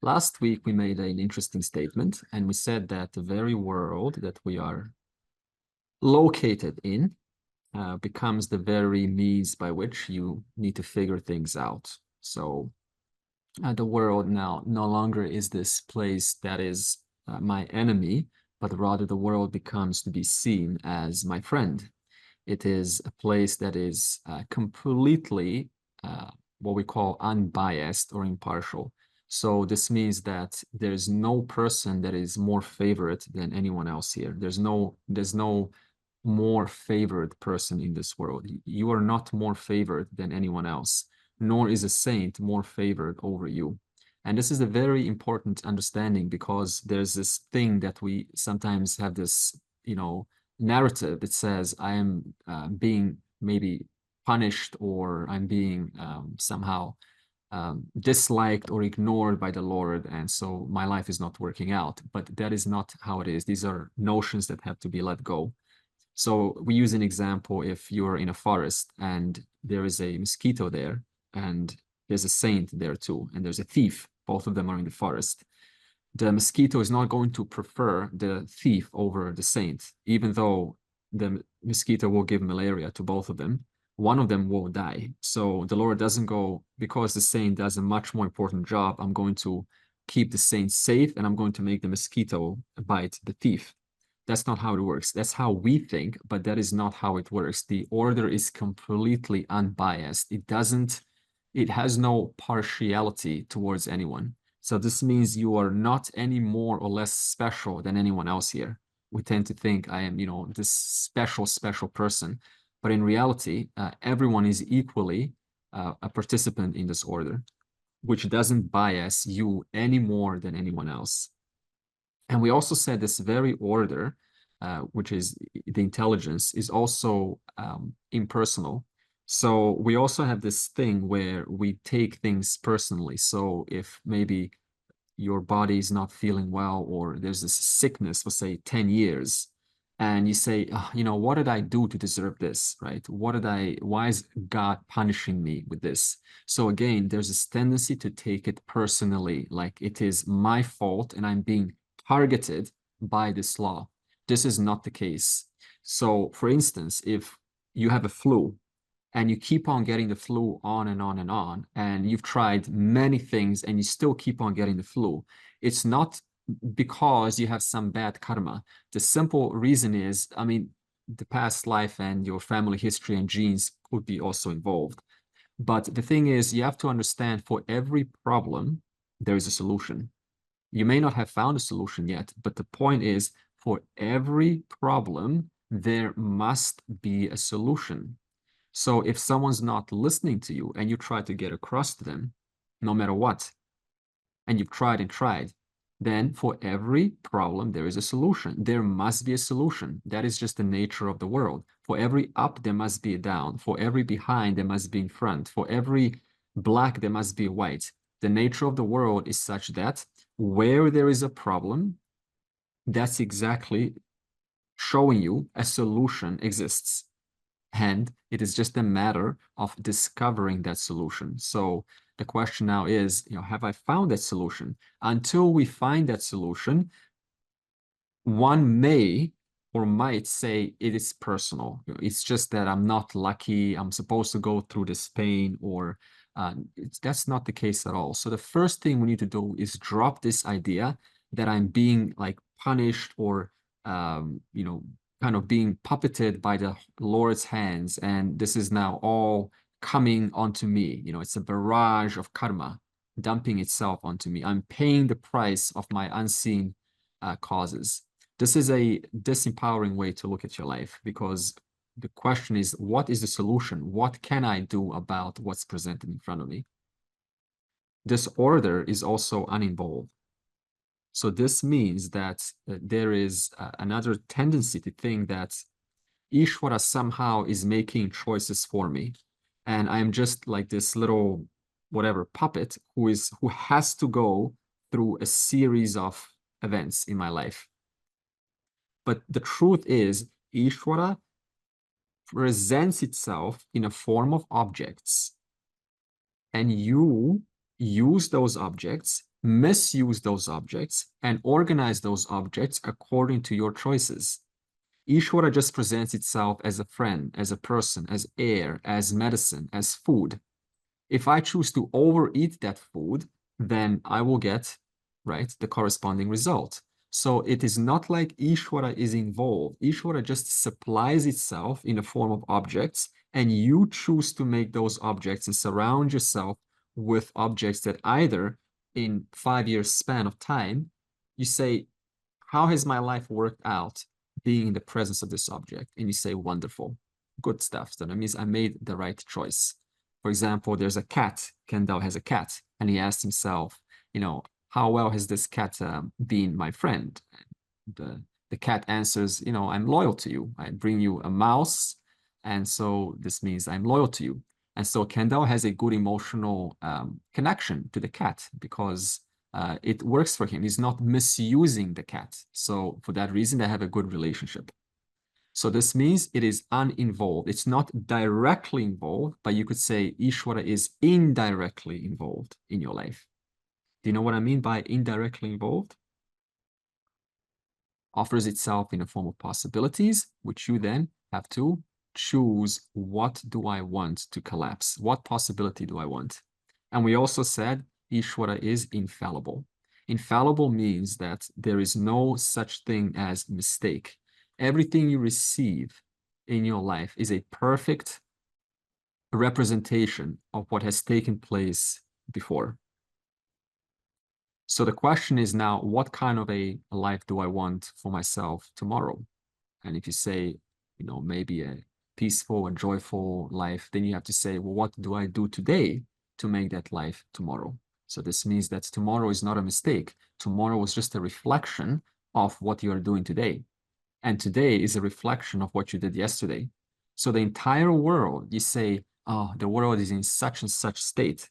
Last week, we made an interesting statement, and we said that the very world that we are located in becomes the very means by which you need to figure things out. So the world now no longer is this place that is my enemy, but rather the world becomes to be seen as my friend. It is a place that is completely what we call unbiased or impartial. So this means that there's no person that is more favored than anyone else here. There's no more favored person in this world. You are not more favored than anyone else, nor is a saint more favored over you. And this is a very important understanding, because there's this thing that we sometimes have this, narrative that says I am being maybe punished, or I'm being somehow disliked or ignored by the Lord, and so my life is not working out. But that is not how it is. These are notions that have to be let go. So we use an example: if you're in a forest and there is a mosquito there, and there's a saint there too, and there's a thief, both of them are in the forest. The mosquito is not going to prefer the thief over the saint, even though the mosquito will give malaria to both of them. One of them will die. So the Lord doesn't go, because the saint does a much more important job, I'm going to keep the saint safe, and I'm going to make the mosquito bite the thief. That's not how it works. That's how we think, but that is not how it works. The order is completely unbiased. It has no partiality towards anyone. So this means you are not any more or less special than anyone else here. We tend to think I am, this special person. But in reality, everyone is equally a participant in this order, which doesn't bias you any more than anyone else. And we also said this very order, which is the intelligence, is also impersonal. So we also have this thing where we take things personally. So if maybe your body is not feeling well, or there's this sickness for, say, 10 years, and you say, oh, what did I do to deserve this, right? Why is God punishing me with this? So again, there's this tendency to take it personally, like it is my fault and I'm being targeted by this law. This is not the case. So for instance, if you have a flu and you keep on getting the flu on and on and on, and you've tried many things and you still keep on getting the flu, it's not because you have some bad karma. The simple reason is, the past life and your family history and genes could be also involved. But the thing is, you have to understand, for every problem, there is a solution. You may not have found a solution yet, but the point is, for every problem, there must be a solution. So if someone's not listening to you and you try to get across to them, no matter what, and you've tried and tried, then for every problem, there is a solution. There must be a solution. That is just the nature of the world. For every up, there must be a down. For every behind, there must be in front. For every black, there must be white. The nature of the world is such that where there is a problem, that's exactly showing you a solution exists. And it is just a matter of discovering that solution. So the question now is, have I found that solution? Until we find that solution, one may or might say it is personal. It's just that I'm not lucky. I'm supposed to go through this pain, or that's not the case at all. So the first thing we need to do is drop this idea that I'm being like punished, or kind of being puppeted by the Lord's hands, and this is now all coming onto me. It's a barrage of karma dumping itself onto me. I'm paying the price of my unseen causes. This is a disempowering way to look at your life, because the question is, what is the solution? What can I do about what's presented in front of me? This order is also uninvolved. So this means that there is another tendency to think that Ishvara somehow is making choices for me, and I'm just like this little whatever puppet who has to go through a series of events in my life. But the truth is, Ishvara presents itself in a form of objects, and you use those objects misuse those objects and organize those objects according to your choices. Ishvara just presents itself as a friend, as a person, as air, as medicine, as food. If I choose to overeat that food, then I will get, right, the corresponding result. So it is not like Ishvara is involved. Ishvara just supplies itself in the form of objects, and you choose to make those objects and surround yourself with objects that either in 5 years span of time, you say, how has my life worked out being in the presence of this object? And you say, wonderful, good stuff. So that means I made the right choice. For example, there's a cat. Kendall has a cat, and he asked himself, how well has this cat been my friend? The cat answers, I'm loyal to you. I bring you a mouse, and so this means I'm loyal to you. And so Kendall has a good emotional connection to the cat because it works for him. He's not misusing the cat. So for that reason, they have a good relationship. So this means it is uninvolved. It's not directly involved, but you could say Ishvara is indirectly involved in your life. Do you know what I mean by indirectly involved? Offers itself in the form of possibilities, which you then have to choose. What do I want to collapse? What possibility do I want? And we also said Ishvara is infallible. Infallible means that there is no such thing as mistake. Everything you receive in your life is a perfect representation of what has taken place before. So the question is now, what kind of a life do I want for myself tomorrow? And if you say, maybe a peaceful and joyful life, then you have to say, well, what do I do today to make that life tomorrow? So this means that tomorrow is not a mistake. Tomorrow is just a reflection of what you are doing today. And today is a reflection of what you did yesterday. So the entire world, you say, oh, the world is in such and such state.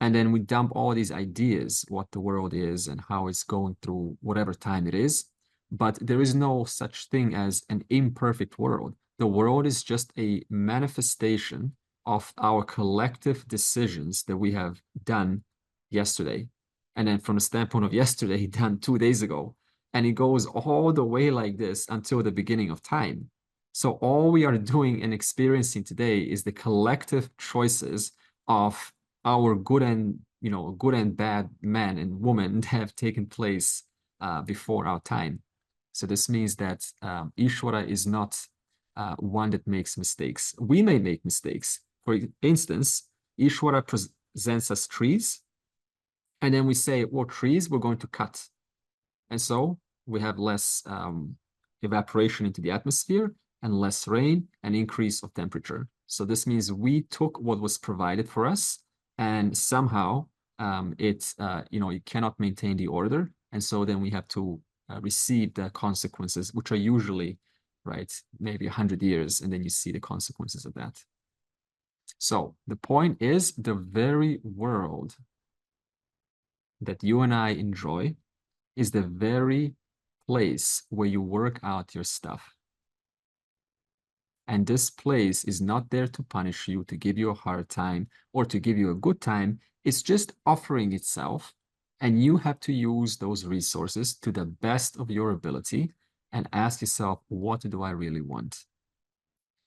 And then we dump all these ideas, what the world is and how it's going through whatever time it is. But there is no such thing as an imperfect world. The world is just a manifestation of our collective decisions that we have done yesterday. And then from the standpoint of yesterday, done 2 days ago. And it goes all the way like this until the beginning of time. So all we are doing and experiencing today is the collective choices of our good and bad men and women that have taken place before our time. So this means that Ishvara is not one that makes mistakes. We may make mistakes. For instance, Ishvara presents us trees, and then we say, well, trees we're going to cut. And so we have less evaporation into the atmosphere and less rain and increase of temperature. So this means we took what was provided for us, and somehow you cannot maintain the order. And so then we have to receive the consequences, which are usually, right, maybe 100 years, and then you see the consequences of that. So the point is, the very world that you and I enjoy is the very place where you work out your stuff. And this place is not there to punish you, to give you a hard time, or to give you a good time. It's just offering itself, and you have to use those resources to the best of your ability and ask yourself, what do I really want?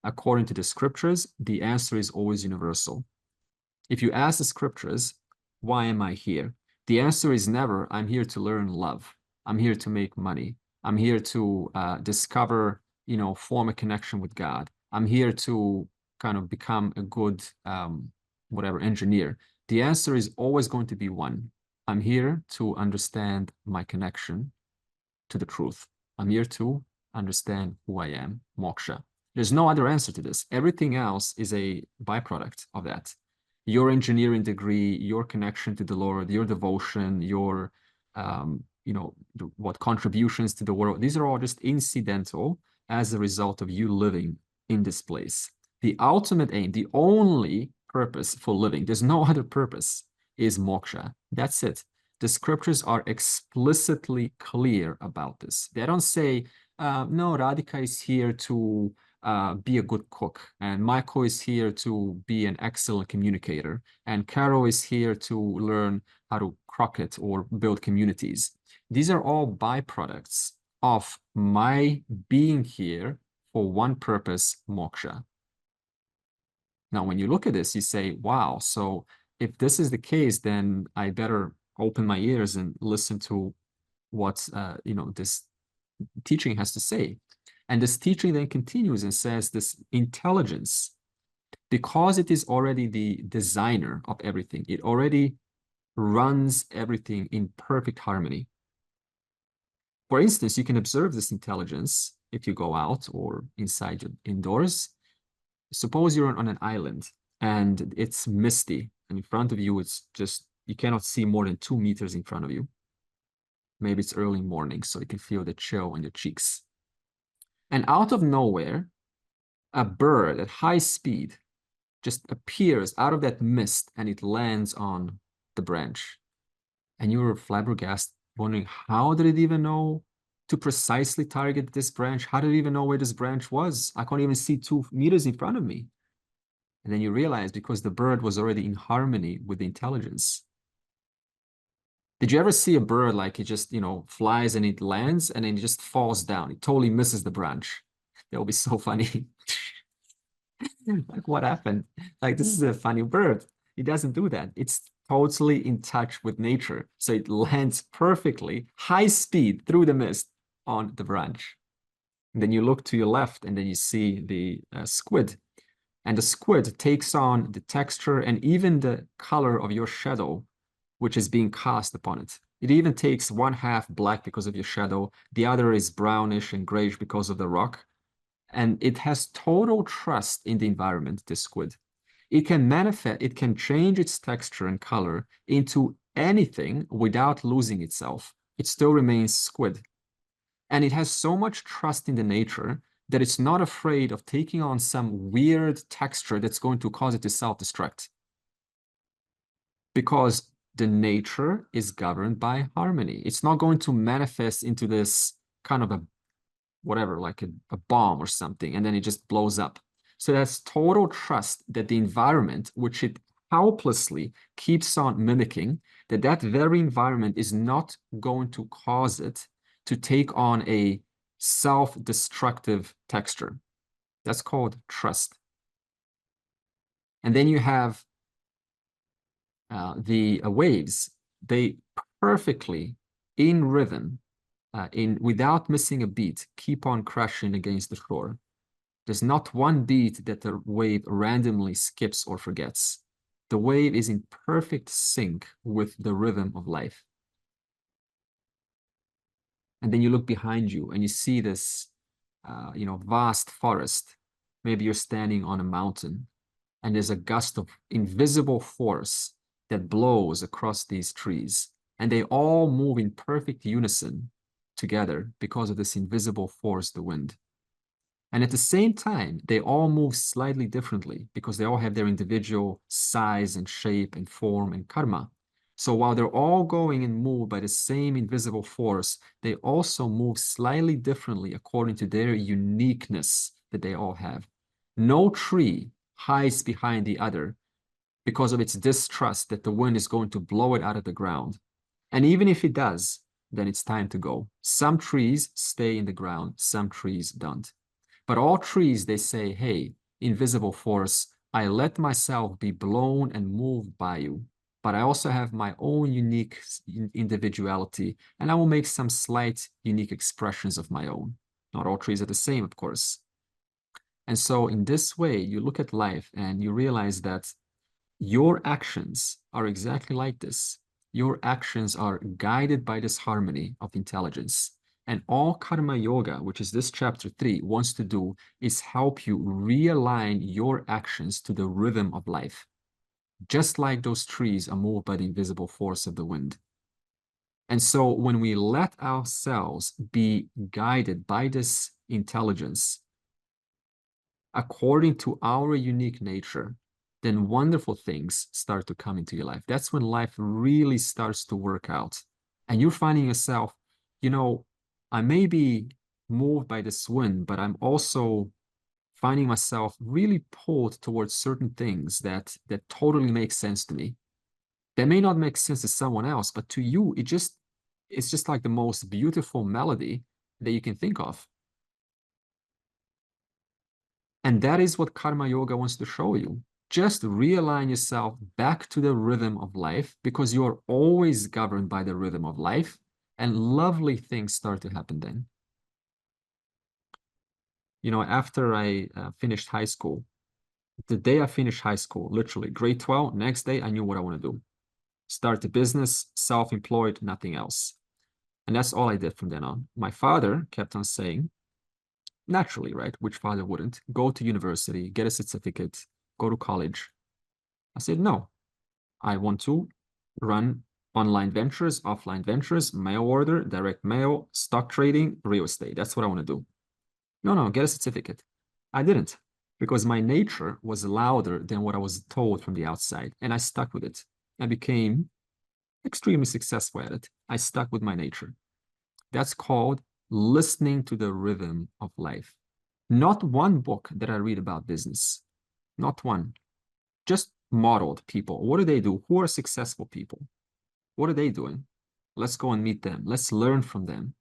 According to the scriptures, the answer is always universal. If you ask the scriptures, why am I here? The answer is never, I'm here to learn love. I'm here to make money. I'm here to discover, form a connection with God. I'm here to kind of become a good, engineer. The answer is always going to be one. I'm here to understand my connection to the truth. I'm here to understand who I am, moksha. There's no other answer to this. Everything else is a byproduct of that. Your engineering degree, your connection to the Lord, your devotion, your, what contributions to the world, these are all just incidental as a result of you living in this place. The ultimate aim, the only purpose for living, there's no other purpose, is moksha. That's it. The scriptures are explicitly clear about this. They don't say, no, Radhika is here to be a good cook, and Michael is here to be an excellent communicator, and Carol is here to learn how to croquet or build communities. These are all byproducts of my being here for one purpose, moksha. Now, when you look at this, you say, wow, so if this is the case, then I better open my ears and listen to what this teaching has to say. And this teaching then continues and says this intelligence, because it is already the designer of everything, it already runs everything in perfect harmony. For instance, you can observe this intelligence if you go out or inside indoors. Suppose you're on an island and it's misty, and in front of you, it's just, you cannot see more than 2 meters in front of you. Maybe it's early morning, so you can feel the chill on your cheeks. And out of nowhere, a bird at high speed just appears out of that mist and it lands on the branch. And you're flabbergasted, wondering, how did it even know to precisely target this branch? How did it even know where this branch was? I can't even see 2 meters in front of me. And then you realize, because the bird was already in harmony with the intelligence. Did you ever see a bird like it just, flies and it lands and then it just falls down? It totally misses the branch. That would be so funny. Like, what happened? Like, this is a funny bird. It doesn't do that. It's totally in touch with nature. So it lands perfectly, high speed through the mist on the branch. And then you look to your left and then you see the squid. And the squid takes on the texture and even the color of your shadow, which is being cast upon it. It even takes one half black because of your shadow. The other is brownish and grayish because of the rock. And it has total trust in the environment, this squid. It can manifest, it can change its texture and color into anything without losing itself. It still remains squid. And it has so much trust in the nature that it's not afraid of taking on some weird texture that's going to cause it to self-destruct. Because the nature is governed by harmony. It's not going to manifest into this kind of a whatever, like a bomb or something, and then it just blows up. So that's total trust that the environment, which it helplessly keeps on mimicking, that very environment is not going to cause it to take on a self-destructive texture. That's called trust. And then you have the waves. They perfectly, in rhythm, without missing a beat, keep on crashing against the shore. There's not one beat that the wave randomly skips or forgets. The wave is in perfect sync with the rhythm of life. And then you look behind you and you see this, vast forest. Maybe you're standing on a mountain and there's a gust of invisible force that blows across these trees. And they all move in perfect unison together because of this invisible force, the wind. And at the same time, they all move slightly differently because they all have their individual size and shape and form and karma. So while they're all going and moved by the same invisible force, they also move slightly differently according to their uniqueness that they all have. No tree hides behind the other because of its distrust that the wind is going to blow it out of the ground. And even if it does, then it's time to go. Some trees stay in the ground, some trees don't. But all trees, they say, hey, invisible force, I let myself be blown and moved by you, but I also have my own unique individuality, and I will make some slight unique expressions of my own. Not all trees are the same, of course. And so in this way, you look at life and you realize that your actions are exactly like this. Your actions are guided by this harmony of intelligence. And all karma yoga, which is this chapter 3, wants to do is help you realign your actions to the rhythm of life. Just like those trees are moved by the invisible force of the wind. And so when we let ourselves be guided by this intelligence, according to our unique nature, then wonderful things start to come into your life. That's when life really starts to work out. And you're finding yourself, I may be moved by this wind, but I'm also finding myself really pulled towards certain things that totally make sense to me. That may not make sense to someone else, but to you, it's just like the most beautiful melody that you can think of. And that is what karma yoga wants to show you. Just realign yourself back to the rhythm of life, because you're always governed by the rhythm of life, and lovely things start to happen then. You know, after I finished high school, the day I finished high school, literally grade 12, next day, I knew what I want to do. Start a business, self-employed, nothing else. And that's all I did from then on. My father kept on saying, naturally, right? Which father wouldn't? Go to university, get a certificate, go to college. I said, no, I want to run online ventures, offline ventures, mail order, direct mail, stock trading, real estate. That's what I want to do. No, get a certificate. I didn't, because my nature was louder than what I was told from the outside. And I stuck with it. I became extremely successful at it. I stuck with my nature. That's called listening to the rhythm of life. Not one book that I read about business, not one. Just modeled people. What do they do? Who are successful people? What are they doing? Let's go and meet them. Let's learn from them.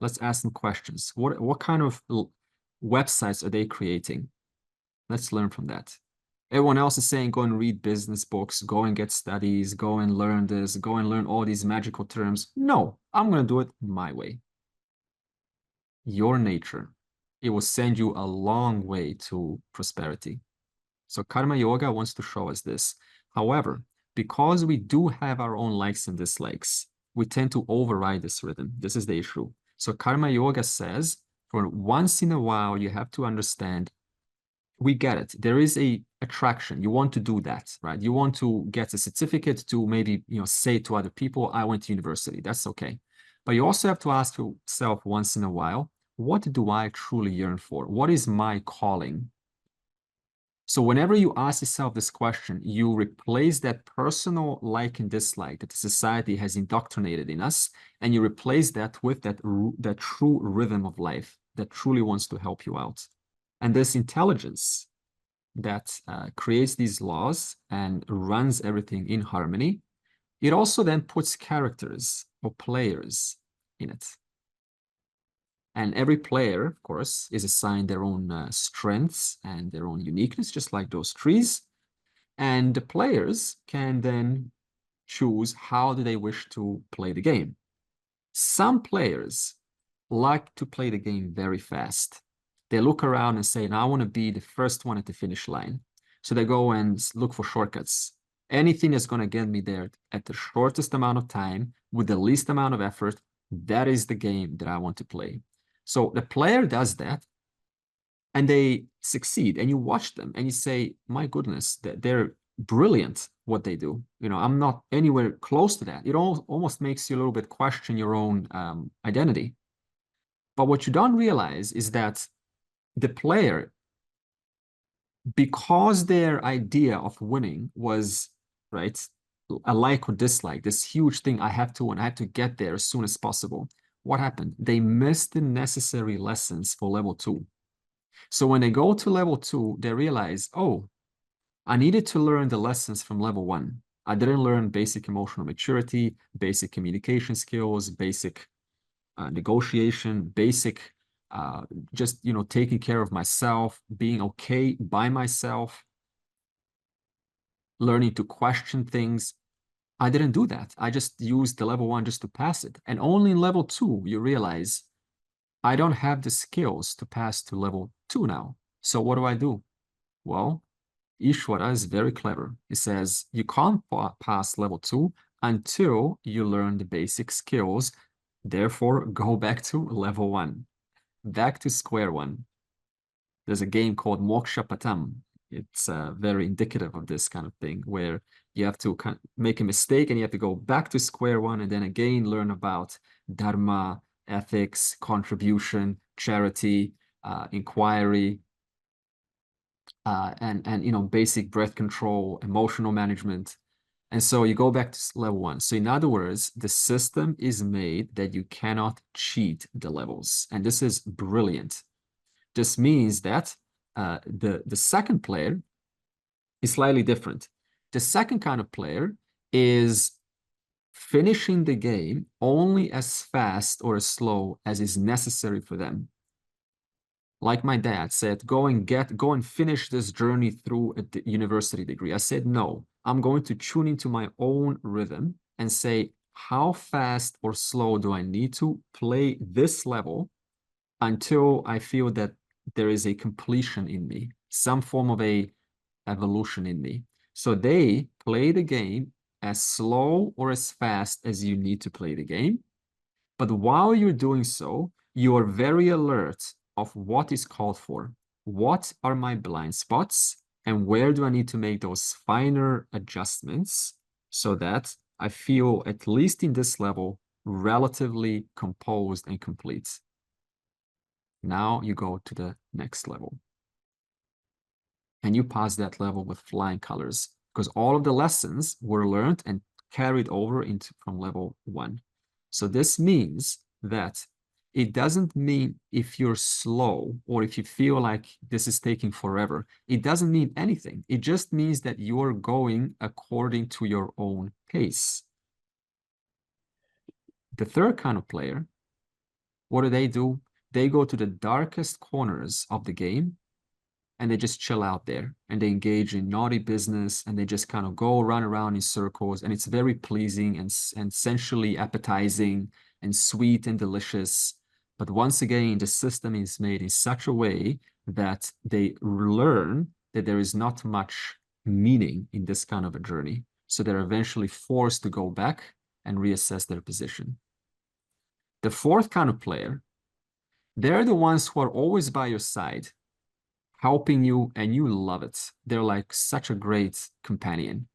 Let's ask them questions. What kind of websites are they creating? Let's learn from that. Everyone else is saying, go and read business books, go and get studies, go and learn this, go and learn all these magical terms. No, I'm going to do it my way. Your nature. It will send you a long way to prosperity. So karma yoga wants to show us this. However, because we do have our own likes and dislikes, we tend to override this rhythm. This is the issue. So karma yoga says, for once in a while, you have to understand, we get it. There is a attraction. You want to do that, right? You want to get a certificate to maybe, say to other people, I went to university. That's okay. But you also have to ask yourself once in a while, what do I truly yearn for? What is my calling? So whenever you ask yourself this question, you replace that personal like and dislike that the society has indoctrinated in us, and you replace that with that true rhythm of life that truly wants to help you out. And this intelligence that creates these laws and runs everything in harmony, it also then puts characters or players in it. And every player, of course, is assigned their own strengths and their own uniqueness, just like those trees. And the players can then choose how do they wish to play the game. Some players like to play the game very fast. They look around and say, now I want to be the first one at the finish line. So they go and look for shortcuts. Anything that's going to get me there at the shortest amount of time with the least amount of effort, that is the game that I want to play. So the player does that and they succeed, and you watch them and you say, my goodness, they're brilliant what they do. I'm not anywhere close to that. It almost makes you a little bit question your own identity. But what you don't realize is that the player, because their idea of winning was, right, a like or dislike, this huge thing, I have to get there as soon as possible. What happened? They missed the necessary lessons for level 2. So when they go to level 2, they realize, oh, I needed to learn the lessons from level 1. I didn't learn basic emotional maturity, basic communication skills, basic negotiation, basic just, taking care of myself, being okay by myself, learning to question things. I didn't do that. I just used the level 1 just to pass it. And only in level 2, you realize I don't have the skills to pass to level 2 now. So what do? Well, Ishwara is very clever. He says you can't pass level 2 until you learn the basic skills. Therefore, go back to level 1, back to square one. There's a game called Moksha Patam. It's very indicative of this kind of thing, where you have to make a mistake and you have to go back to square one and then again learn about dharma, ethics, contribution, charity, inquiry, and basic breath control, emotional management. And so you go back to level 1. So in other words, the system is made that you cannot cheat the levels. And this is brilliant. This means that The second player is slightly different. The second kind of player is finishing the game only as fast or as slow as is necessary for them. Like my dad said, go and finish this journey through a university degree. I said, no, I'm going to tune into my own rhythm and say, how fast or slow do I need to play this level until I feel that there is a completion in me, some form of a evolution in me. So they play the game as slow or as fast as you need to play the game. But while you're doing so, you are very alert of what is called for. What are my blind spots? And where do I need to make those finer adjustments so that I feel, at least in this level, relatively composed and complete? Now you go to the next level. And you pass that level with flying colors because all of the lessons were learned and carried over into from level 1. So this means that it doesn't mean if you're slow or if you feel like this is taking forever, it doesn't mean anything. It just means that you're going according to your own pace. The third kind of player, what do? They go to the darkest corners of the game and they just chill out there and they engage in naughty business and they just kind of go run around in circles, and it's very pleasing and sensually appetizing and sweet and delicious. But once again, the system is made in such a way that they learn that there is not much meaning in this kind of a journey. So they're eventually forced to go back and reassess their position. The fourth kind of player, they're the ones who are always by your side, helping you, and you love it. They're like such a great companion.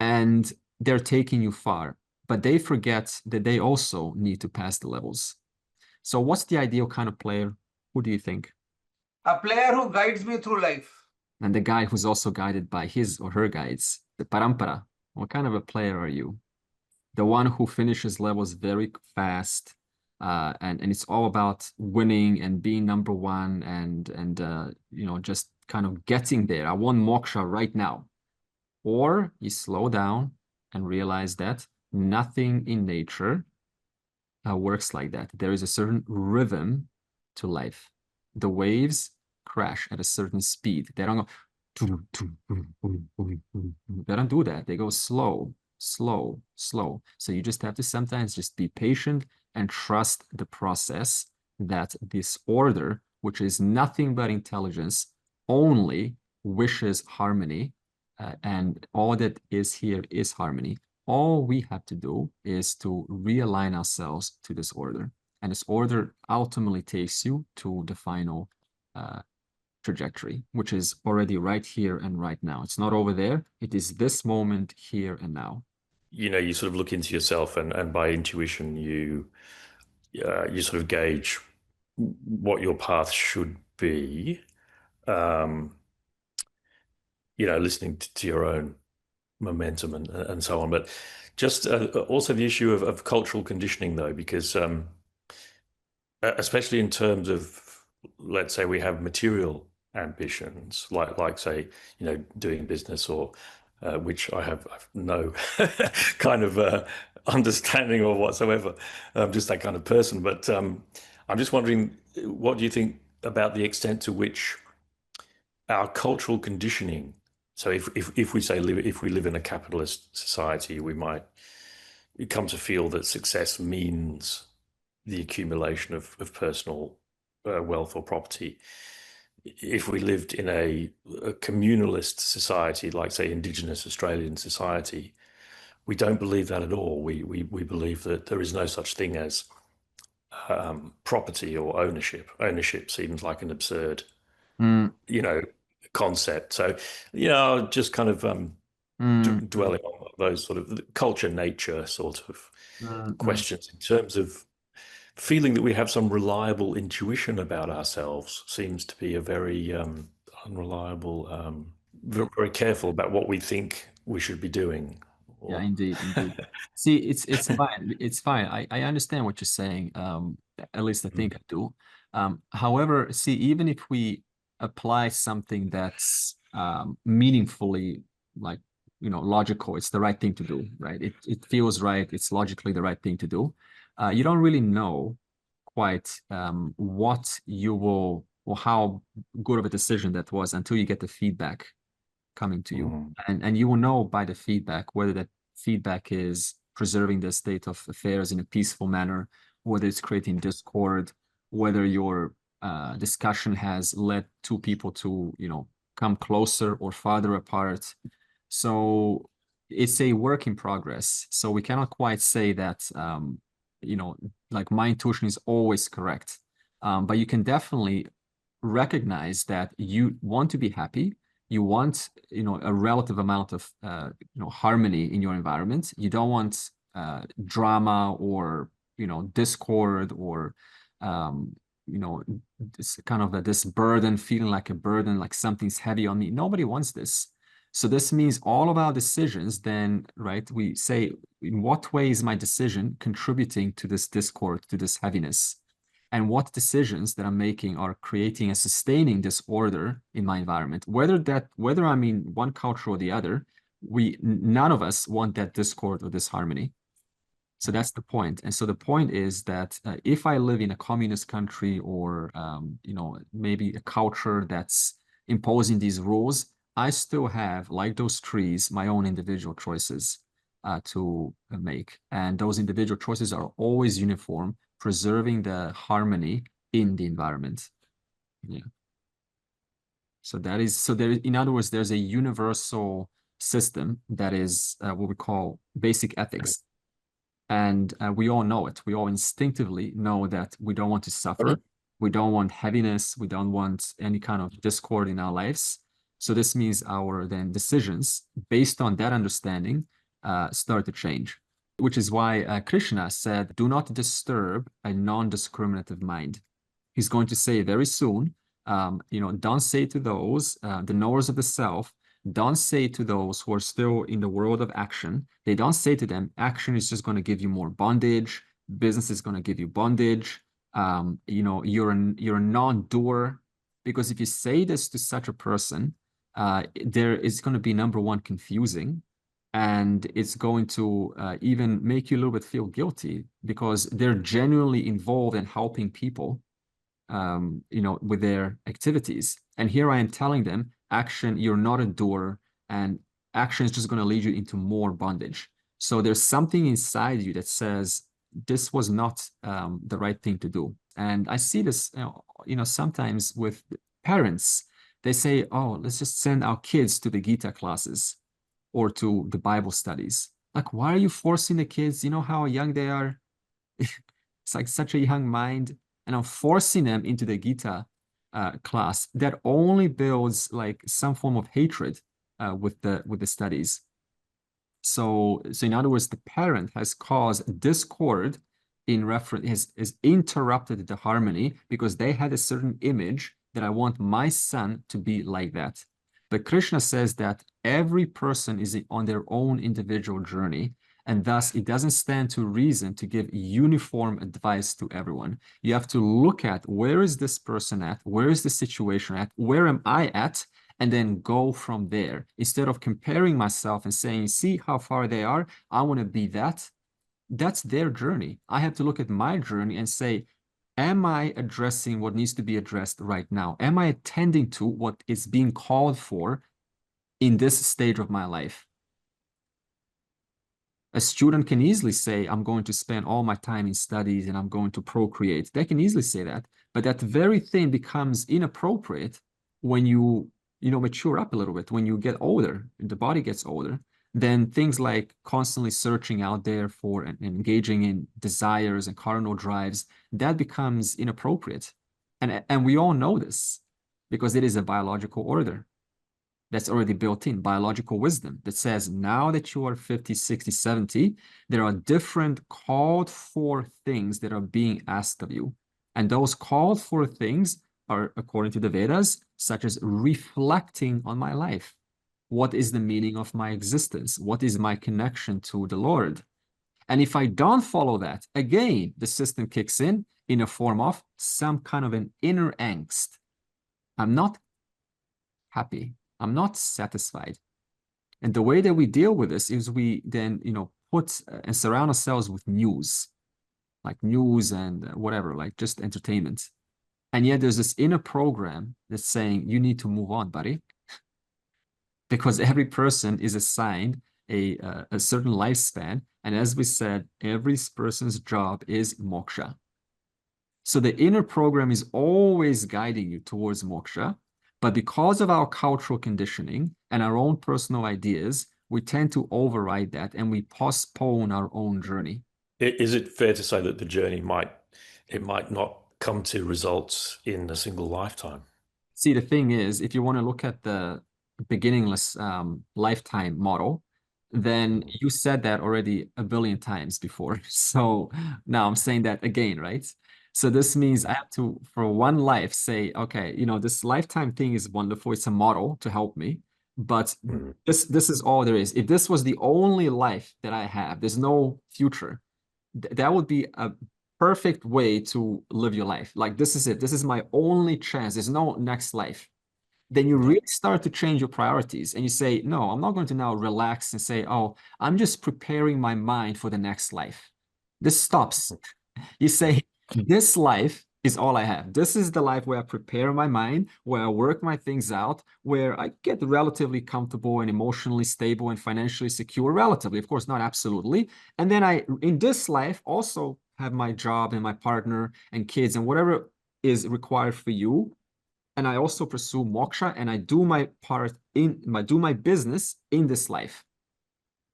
And they're taking you far, but they forget that they also need to pass the levels. So what's the ideal kind of player? Who do you think? A player who guides me through life. And the guy who's also guided by his or her guides, the parampara. What kind of a player are you? The one who finishes levels very fast, and it's all about winning and being number one and just kind of getting there. I want moksha right now. Or you slow down and realize that nothing in nature works like that. There is a certain rhythm to life. The waves crash at a certain speed. They don't go, they don't do that. They go slow, slow, slow. So you just have to sometimes just be patient and trust the process, that this order, which is nothing but intelligence, only wishes harmony. And all that is here is harmony. All we have to do is to realign ourselves to this order. And this order ultimately takes you to the final trajectory, which is already right here and right now. It's not over there. It is this moment, here and now. You sort of look into yourself, and by intuition, you sort of gauge what your path should be. Listening to your own momentum and so on. But just also the issue of cultural conditioning, though, because especially in terms of, let's say, we have material ambitions, like say, doing business, or which I have no kind of understanding or whatsoever. I'm just that kind of person. But I'm just wondering, what do you think about the extent to which our cultural conditioning? So if we say if we live in a capitalist society, we might come to feel that success means the accumulation of personal wealth or property. If we lived in a communalist society, like say Indigenous Australian society, we don't believe that at all. We believe that there is no such thing as property or ownership. Ownership seems like an absurd, concept. So, just kind of dwelling on those sort of culture, nature sort of questions in terms of feeling that we have some reliable intuition about ourselves seems to be a very unreliable, very careful about what we think we should be doing. Yeah, indeed. See, it's fine. It's fine. I understand what you're saying. At least I think I do. However, see, even if we apply something that's meaningfully, like, logical. It's the right thing to do, right? It feels right. It's logically the right thing to do. You don't really know quite what you will, or how good of a decision that was, until you get the feedback coming to you. And you will know by the feedback whether that feedback is preserving the state of affairs in a peaceful manner, whether it's creating discord, whether your discussion has led two people to, come closer or farther apart. So it's a work in progress. So we cannot quite say that, like, my intuition is always correct. But you can definitely recognize that you want to be happy. You want, a relative amount of, harmony in your environment. You don't want drama or, discord or, this kind of this burden, feeling like a burden, like something's heavy on me. Nobody wants this. So this means all of our decisions then, right, we say, in what way is my decision contributing to this discord, to this heaviness? And what decisions that I'm making are creating and sustaining disorder in my environment? Whether I'm in one culture or the other, none of us want that discord or disharmony. So that's the point. And so the point is that if I live in a communist country, or maybe a culture that's imposing these rules, I still have, like those trees, my own individual choices to make. And those individual choices are always uniform, preserving the harmony in the environment. Yeah. So there, in other words, there's a universal system that is what we call basic ethics. And we all know it. We all instinctively know that we don't want to suffer. We don't want heaviness. We don't want any kind of discord in our lives. So this means our then decisions based on that understanding start to change, which is why Krishna said, do not disturb a non-discriminative mind. He's going to say very soon, don't say to those, the knowers of the self, don't say to those who are still in the world of action, they don't say to them, action is just going to give you more bondage. Business is going to give you bondage. You're a non-doer. Because if you say this to such a person, there is going to be, number one, confusing. And it's going to even make you a little bit feel guilty, because they're genuinely involved in helping people, with their activities. And here I am telling them, action, you're not a doer, and action is just going to lead you into more bondage. So there's something inside you that says this was not the right thing to do. And I see this, sometimes with parents. They say, oh, let's just send our kids to the Gita classes or to the Bible studies. Like, why are you forcing the kids? You know how young they are? It's like such a young mind. And I'm forcing them into the Gita class that only builds like some form of hatred with the studies. So in other words, the parent has caused discord in reference, has interrupted the harmony, because they had a certain image that I want my son to be like that. But Krishna says that every person is on their own individual journey, and thus it doesn't stand to reason to give uniform advice to everyone. You have to look at, where is this person at? Where is the situation at? Where am I at? And then go from there. Instead of comparing myself and saying, see how far they are, I want to be that. That's their journey. I have to look at my journey and say, am I addressing what needs to be addressed right now? Am I attending to what is being called for in this stage of my life? A student can easily say, I'm going to spend all my time in studies and I'm going to procreate. They can easily say that, but that very thing becomes inappropriate when you mature up a little bit, when you get older, the body gets older. Then things like constantly searching out there for and engaging in desires and carnal drives, that becomes inappropriate. And we all know this, because it is a biological order that's already built in, biological wisdom that says, now that you are 50, 60, 70, there are different called for things that are being asked of you. And those called for things are, according to the Vedas, such as reflecting on my life. What is the meaning of my existence? What is my connection to the Lord? And if I don't follow that, again, the system kicks in a form of some kind of an inner angst. I'm not happy. I'm not satisfied. And the way that we deal with this is we then, put and surround ourselves with news, like news and whatever, like just entertainment. And yet there's this inner program that's saying, you need to move on, buddy. Because every person is assigned a certain lifespan. And as we said, every person's job is moksha. So the inner program is always guiding you towards moksha. But because of our cultural conditioning and our own personal ideas, we tend to override that and we postpone our own journey. Is it fair to say that the journey might not come to results in a single lifetime? See, the thing is, if you want to look at the beginningless lifetime model, then you said that already a billion times before. So now I'm saying that again, right? So this means I have to, for one life, say, okay, this lifetime thing is wonderful. It's a model to help me. But this is all there is. If this was the only life that I have, there's no future. That would be a perfect way to live your life. Like, this is it. This is my only chance. There's no next life. Then you really start to change your priorities and you say, no, I'm not going to now relax and say, oh, I'm just preparing my mind for the next life. This stops. You say, this life is all I have. This is the life where I prepare my mind, where I work my things out, where I get relatively comfortable and emotionally stable and financially secure, relatively, of course, not absolutely. And then I, in this life, also have my job and my partner and kids and whatever is required for you. And I also pursue moksha and I do my part do my business in this life.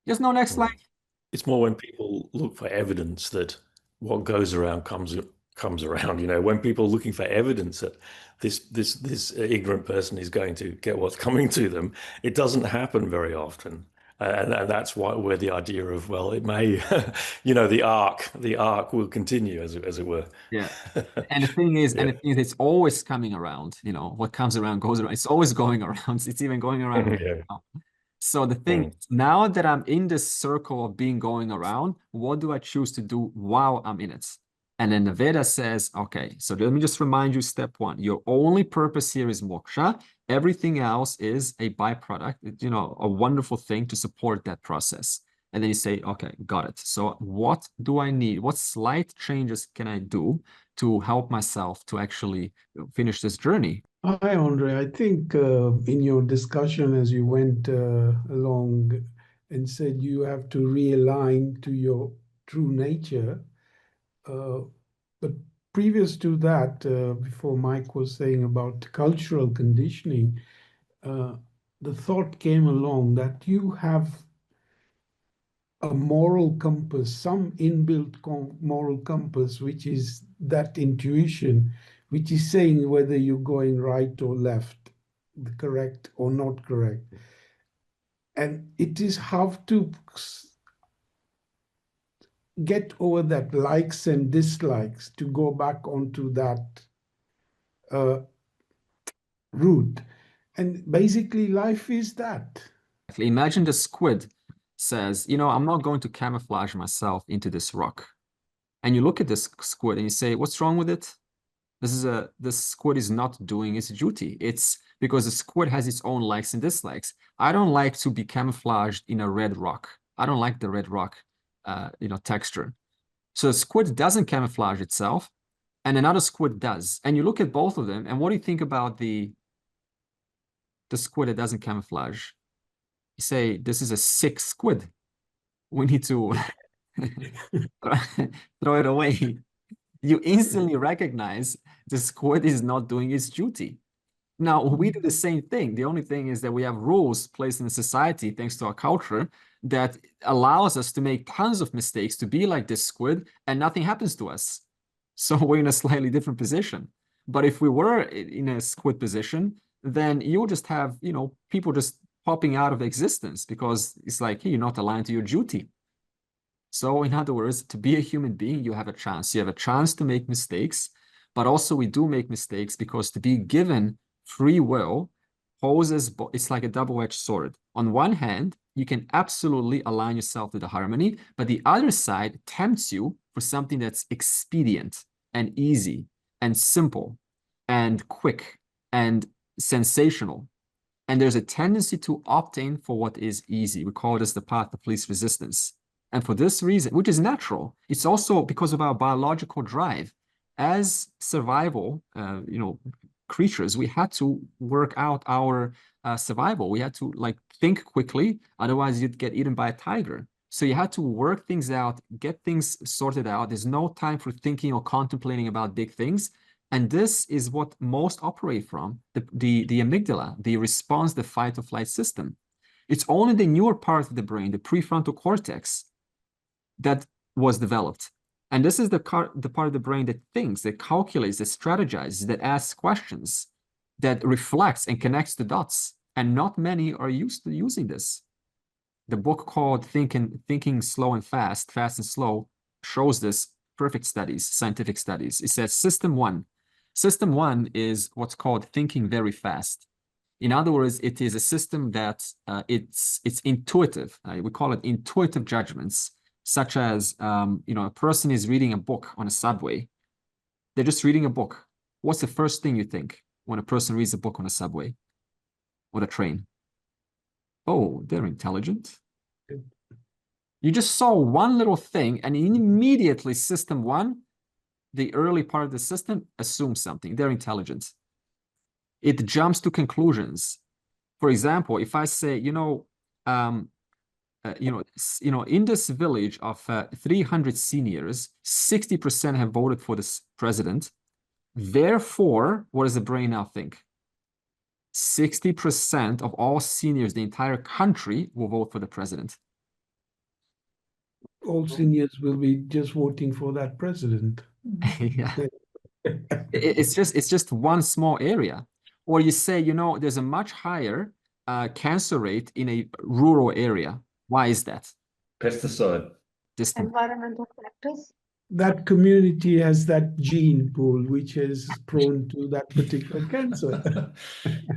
There's no next life. It's more when people look for evidence that what goes around comes around. When people are looking for evidence that this ignorant person is going to get what's coming to them, it doesn't happen very often. And that's where the idea of, well, it may, the arc will continue, as it were. Yeah. And the thing is, it's always coming around. What comes around goes around. It's always going around. It's even going around. Yeah. So the thing is, now that I'm in this circle of being going around, what do I choose to do while I'm in it? And then the Veda says, okay, so let me just remind you, step one, your only purpose here is moksha. Everything else is a byproduct, a wonderful thing to support that process. And then you say, okay, got it. So what do I need? What slight changes can I do to help myself to actually finish this journey? Hi, Andre. I think in your discussion as you went along and said you have to realign to your true nature, but previous to that, before Mike was saying about cultural conditioning, the thought came along that you have a moral compass, some inbuilt moral compass, which is that intuition, which is saying whether you're going right or left, correct or not correct. And it is how to get over that likes and dislikes to go back onto that route. And basically life is that. Imagine the squid says, I'm not going to camouflage myself into this rock. And you look at this squid and you say, what's wrong with it? This squid is not doing its duty. It's because the squid has its own likes and dislikes. I don't like to be camouflaged in a red rock. I don't like the red rock, texture. So the squid doesn't camouflage itself, and another squid does. And you look at both of them, and what do you think about the squid that doesn't camouflage? You say, this is a sick squid. We need to throw it away. You instantly recognize the squid is not doing its duty. Now, we do the same thing. The only thing is that we have rules placed in society, thanks to our culture, that allows us to make tons of mistakes, to be like this squid, and nothing happens to us. So we're in a slightly different position. But if we were in a squid position, then you would just have, people just popping out of existence because it's like, hey, you're not aligned to your duty. So in other words, to be a human being, you have a chance. You have a chance to make mistakes, but also we do make mistakes because to be given free will poses, it's like a double-edged sword. On one hand, you can absolutely align yourself to the harmony, but the other side tempts you for something that's expedient and easy and simple and quick and sensational. And there's a tendency to opt in for what is easy. We call this the path of least resistance. And for this reason, which is natural, it's also because of our biological drive. As survival, creatures, we had to work out our survival. We had to think quickly, otherwise you'd get eaten by a tiger. So you had to work things out, get things sorted out. There's no time for thinking or contemplating about big things. And this is what most operate from, the amygdala, the response, the fight or flight system. It's only the newer part of the brain, the prefrontal cortex, that was developed. And this is the part of the brain that thinks, that calculates, that strategizes, that asks questions, that reflects and connects the dots. And not many are used to using this. The book called Thinking Slow and Fast, Fast and Slow, shows this. Perfect studies, scientific studies. It says system one. System one is what's called thinking very fast. In other words, it is a system that it's intuitive. We call it intuitive judgments, such as a person is reading a book on a subway. They're just reading a book. What's the first thing you think when a person reads a book on a subway or a train? Oh, they're intelligent. You just saw one little thing, and immediately system one, the early part of the system, assumes something. They're intelligent. It jumps to conclusions. For example, if I say, in this village of 300 seniors, 60% have voted for this president. Therefore, what does the brain now think? 60% of all seniors, the entire country, will vote for the president. All seniors will be just voting for that president. Yeah. It's just one small area. Or you say, there's a much higher cancer rate in a rural area. Why is that? Pesticide. Environmental factors. That community has that gene pool which is prone to that particular cancer.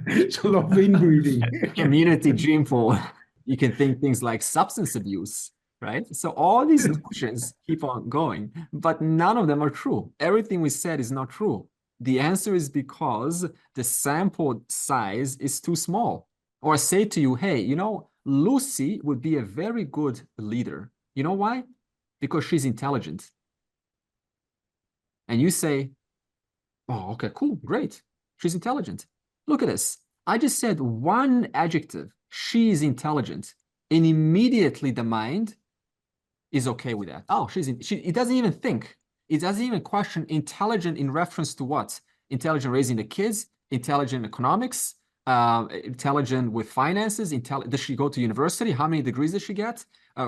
It's a lot of inbreeding. Community gene pool. You can think things like substance abuse, right? So all these notions keep on going, but none of them are true. Everything we said is not true. The answer is because the sample size is too small. Or I say to you, hey, Lucy would be a very good leader. You know why? Because she's intelligent. And you say, oh, okay, cool, great. She's intelligent. Look at this. I just said one adjective, she is intelligent. And immediately the mind is okay with that. Oh, it doesn't even think. It doesn't even question intelligent in reference to what? Intelligent raising the kids, intelligent economics, intelligent with finances, does she go to university? How many degrees does she get?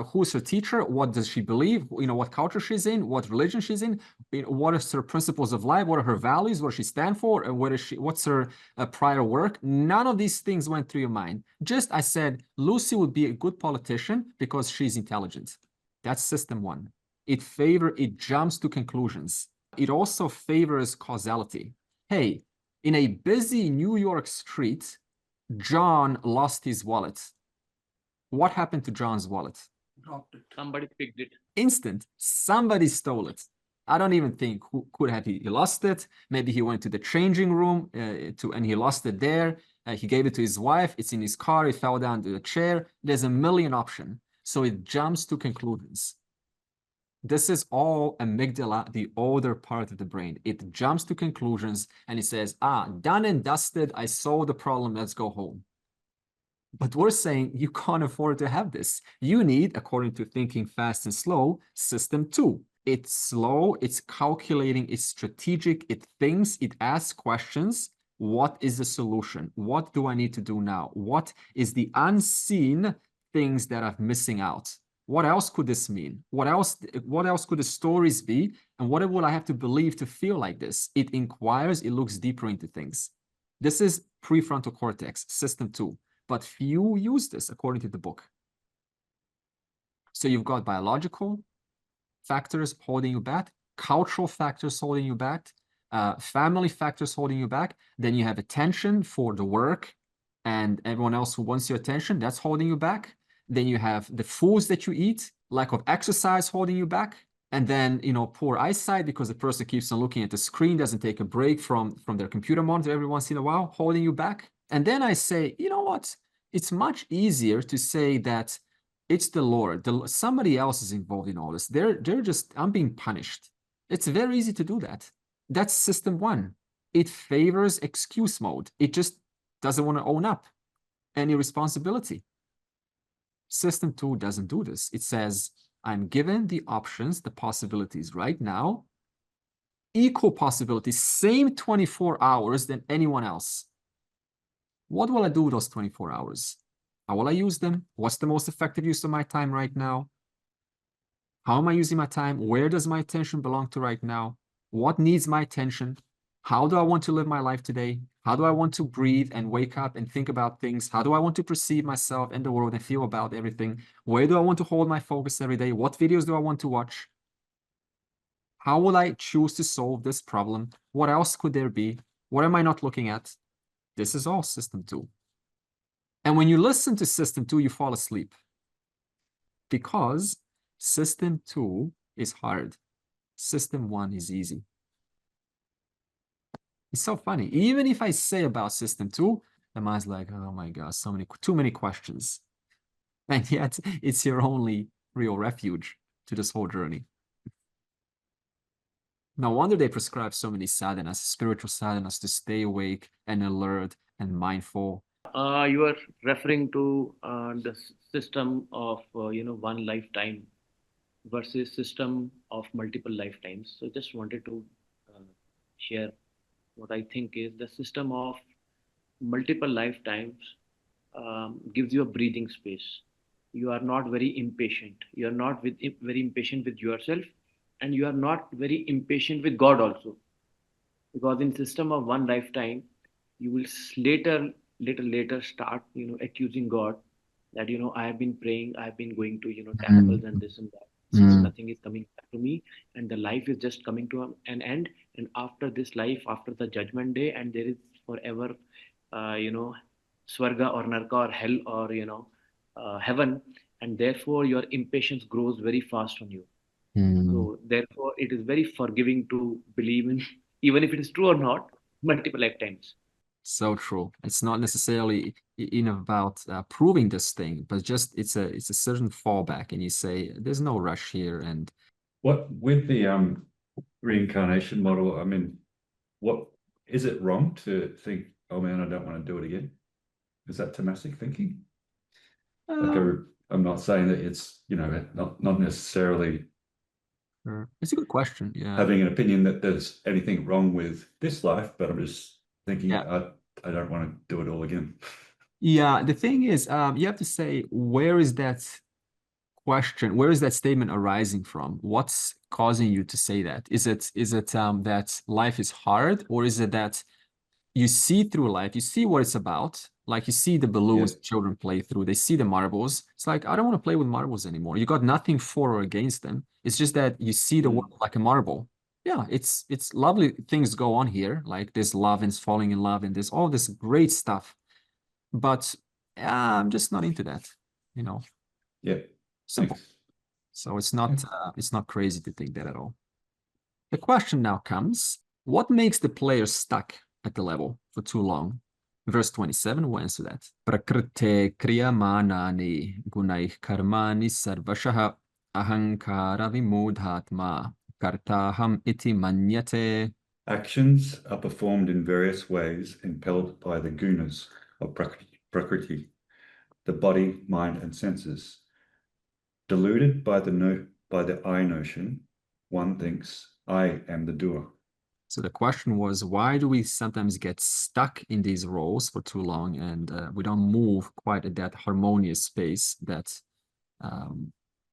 Who's her teacher? What does she believe? What culture she's in, what religion she's in, what are her principles of life, what are her values, what does she stand for, and what's her prior work? None of these things went through your mind. Just I said, Lucy would be a good politician because she's intelligent. That's system one. It jumps to conclusions. It also favors causality. Hey, in a busy New York street, John lost his wallet. What happened to John's wallet? Dropped it. Somebody picked it. Instant. Somebody stole it. I don't even think who could have he lost it. Maybe he went to the changing room and he lost it there. He gave it to his wife. It's in his car. He fell down to the chair. There's a million options. So it jumps to conclusions. This is all amygdala, the older part of the brain. It jumps to conclusions and it says, done and dusted. I solved the problem. Let's go home. But we're saying you can't afford to have this. You need, according to Thinking Fast and Slow, system two. It's slow, it's calculating, it's strategic, it thinks, it asks questions. What is the solution? What do I need to do now? What is the unseen things that I'm missing out? What else could this mean? What else could the stories be? And what will I have to believe to feel like this? It inquires, it looks deeper into things. This is prefrontal cortex, system two. But few use this according to the book. So you've got biological factors holding you back, cultural factors holding you back, family factors holding you back. Then you have attention for the work and everyone else who wants your attention, that's holding you back. Then you have the foods that you eat, lack of exercise holding you back. And then, poor eyesight because the person keeps on looking at the screen, doesn't take a break from their computer monitor every once in a while, holding you back. And then I say, you know what? It's much easier to say that it's the Lord. Somebody else is involved in all this. I'm being punished. It's very easy to do that. That's system one. It favors excuse mode. It just doesn't want to own up any responsibility. System two doesn't do this. It says, I'm given the options, the possibilities right now, equal possibilities, same 24 hours than anyone else. What will I do with those 24 hours? How will I use them? What's the most effective use of my time right now? How am I using my time? Where does my attention belong to right now? What needs my attention? How do I want to live my life today? How do I want to breathe and wake up and think about things? How do I want to perceive myself and the world and feel about everything? Where do I want to hold my focus every day? What videos do I want to watch? How will I choose to solve this problem? What else could there be? What am I not looking at? This is all system two. And when you listen to system two, you fall asleep. Because system two is hard. System one is easy. It's so funny. Even if I say about system two, the mind's like, oh my God, too many questions. And yet it's your only real refuge to this whole journey. No wonder they prescribe so many sadhanas, spiritual sadhanas, to stay awake and alert and mindful. You are referring to the system of one lifetime versus system of multiple lifetimes. So just wanted to share what I think is the system of multiple lifetimes gives you a breathing space. You are not very impatient. You are not very impatient with yourself, and you are not very impatient with God also. Because in system of one lifetime, you will later start accusing God that I have been praying, I have been going to temples and this and that. Still nothing is coming back to me, and the life is just coming to an end. And after this life, after the judgment day, and there is forever swarga or narka or hell or heaven, and therefore your impatience grows very fast on you. So therefore it is very forgiving to believe in, even if it is true or not, multiple lifetimes. So true. It's not necessarily about proving this thing, but just it's a certain fallback, and you say there's no rush here. And what with the reincarnation model, I mean, what is it wrong to think, oh man, I don't want to do it again? Is that Tamasic thinking? I'm not saying that it's not necessarily. It's a good question. Yeah, having an opinion that there's anything wrong with this life, but I'm just thinking, I don't want to do it all again. Yeah, the thing is, you have to say, where is that question? Where is that statement arising from? What's causing you to say that? Is it that life is hard, or is it that you see through life, you see what it's about? Like you see the balloons children play through, they see the marbles. It's like, I don't want to play with marbles anymore. You got nothing for or against them. It's just that you see the world like a marble. Yeah, it's lovely things go on here. Like there's love and falling in love and there's all this great stuff. But I'm just not into that, Yeah. Simple. Thanks. So it's not crazy to think that at all. The question now comes, what makes the player stuck at the level for too long? Verse 27 will answer that. Prakrite kriyamanani gunaih karmani sarvashaha ahankara vimudhatma kartaham iti manyate. Actions are performed in various ways impelled by the gunas of Prakriti, the body, mind, and senses. Deluded by the I notion, one thinks, I am the doer. So the question was, why do we sometimes get stuck in these roles for too long, and we don't move quite at that harmonious space that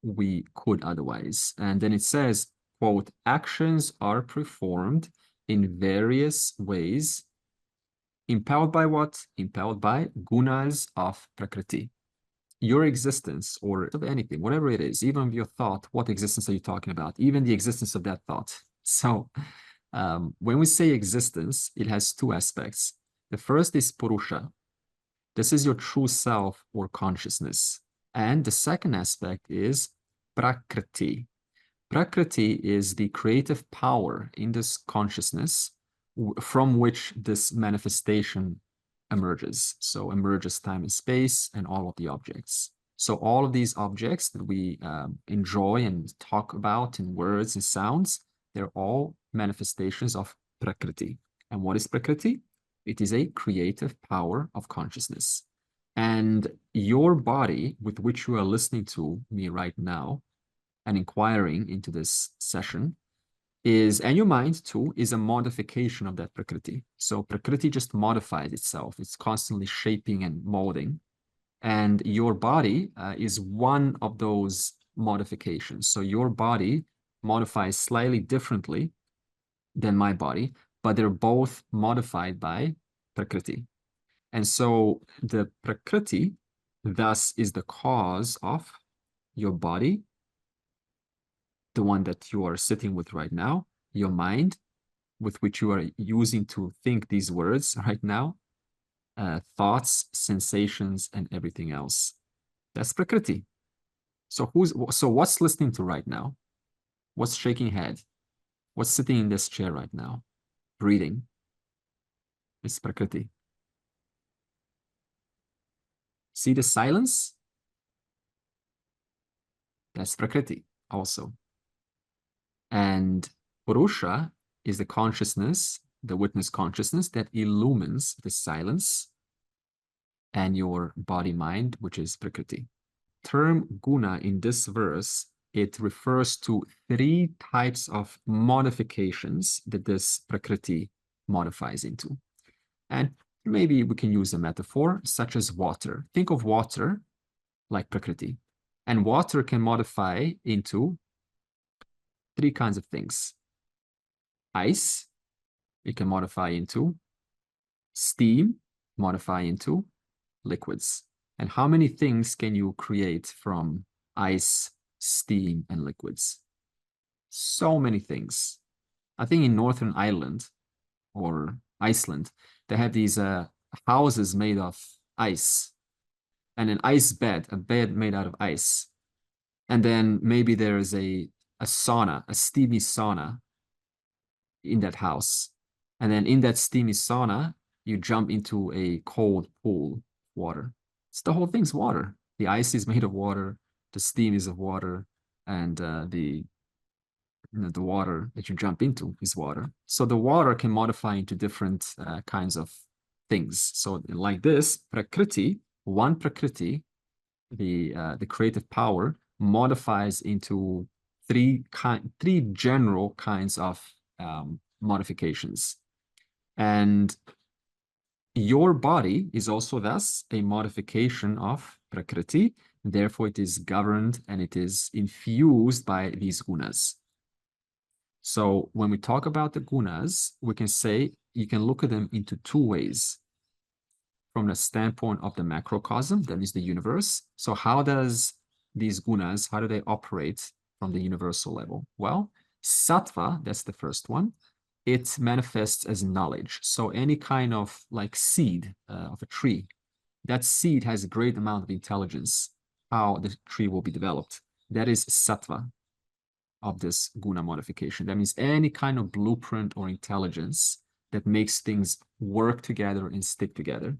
we could otherwise? And then it says, quote, actions are performed in various ways, impelled by what? Impelled by gunas of Prakriti. Your existence, or of anything, whatever it is, even your thought, what existence are you talking about? Even the existence of that thought. So when we say existence, it has two aspects. The first is Purusha. This is your true self or consciousness. And the second aspect is Prakriti. Prakriti is the creative power in this consciousness from which this manifestation emerges. So emerges time and space and all of the objects. So all of these objects that we enjoy and talk about in words and sounds, they're all manifestations of Prakriti. And what is Prakriti? It is a creative power of consciousness. And your body, with which you are listening to me right now and inquiring into this session, and your mind too, is a modification of that Prakriti. So Prakriti just modifies itself. It's constantly shaping and molding. And your body is one of those modifications. So your body modifies slightly differently than my body, but they're both modified by Prakriti. And so the Prakriti thus is the cause of your body, the one that you are sitting with right now, your mind, with which you are using to think these words right now, thoughts, sensations, and everything else. That's Prakriti. So what's listening to right now? What's shaking head? What's sitting in this chair right now? Breathing. It's Prakriti. See the silence? That's Prakriti also. And Purusha is the consciousness, the witness consciousness that illumines the silence and your body-mind, which is Prakriti. Term guna in this verse, it refers to 3 types of modifications that this Prakriti modifies into. And maybe we can use a metaphor such as water. Think of water like Prakriti. And water can modify into 3 kinds of things. Ice, it can modify into. Steam, modify into liquids. And how many things can you create from ice, steam, and liquids? So many things. I think in Northern Ireland or Iceland, they have these houses made of ice and an ice bed, a bed made out of ice. And then maybe there is a sauna, a steamy sauna in that house. And then in that steamy sauna, you jump into a cold pool of water. It's the whole thing's water. The ice is made of water, the steam is of water, and the water that you jump into is water. So the water can modify into different kinds of things. So like this, Prakriti, one Prakriti, the creative power, modifies into 3 general kinds of modifications. And your body is also thus a modification of Prakriti. Therefore, it is governed and it is infused by these gunas. So when we talk about the gunas, we can say you can look at them into 2 ways. From the standpoint of the macrocosm, that is the universe. So how does these gunas, how do they operate from the universal level? Well, sattva, that's the first one. It manifests as knowledge. So any kind of like seed of a tree, that seed has a great amount of intelligence, how the tree will be developed. That is sattva of this guna modification. That means any kind of blueprint or intelligence that makes things work together and stick together.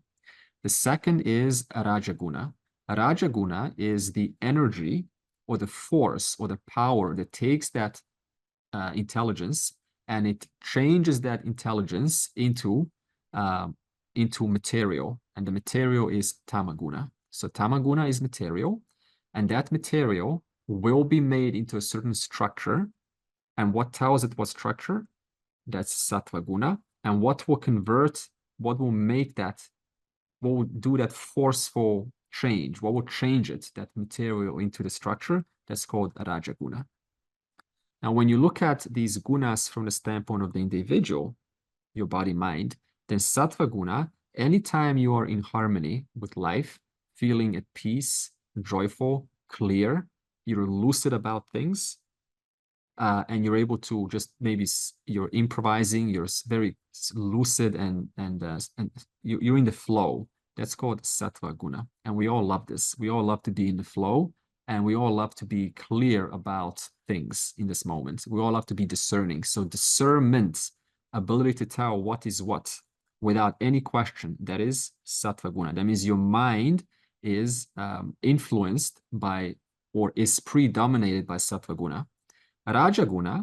The second is Rajaguna. Rajaguna is the energy or the force or the power that takes that intelligence and it changes that intelligence into material. And the material is Tamaguna. So Tamaguna is material, and that material will be made into a certain structure. And what tells it what structure? That's Sattva Guna. And what will convert, what will make that, what will do that forceful change? What will change it, that material, into the structure? That's called Rajaguna. Now, when you look at these gunas from the standpoint of the individual, your body, mind, then Sattva Guna, anytime you are in harmony with life, feeling at peace, joyful, clear, you're lucid about things, and you're able to just maybe you're improvising, you're very lucid and you're in the flow. That's called Sattva Guna. And we all love this. We all love to be in the flow, and we all love to be clear about things in this moment. We all love to be discerning. So discernment, ability to tell what is what without any question, that is sattva guna. That means your mind is influenced by or is predominated by sattva guna. Raja guna,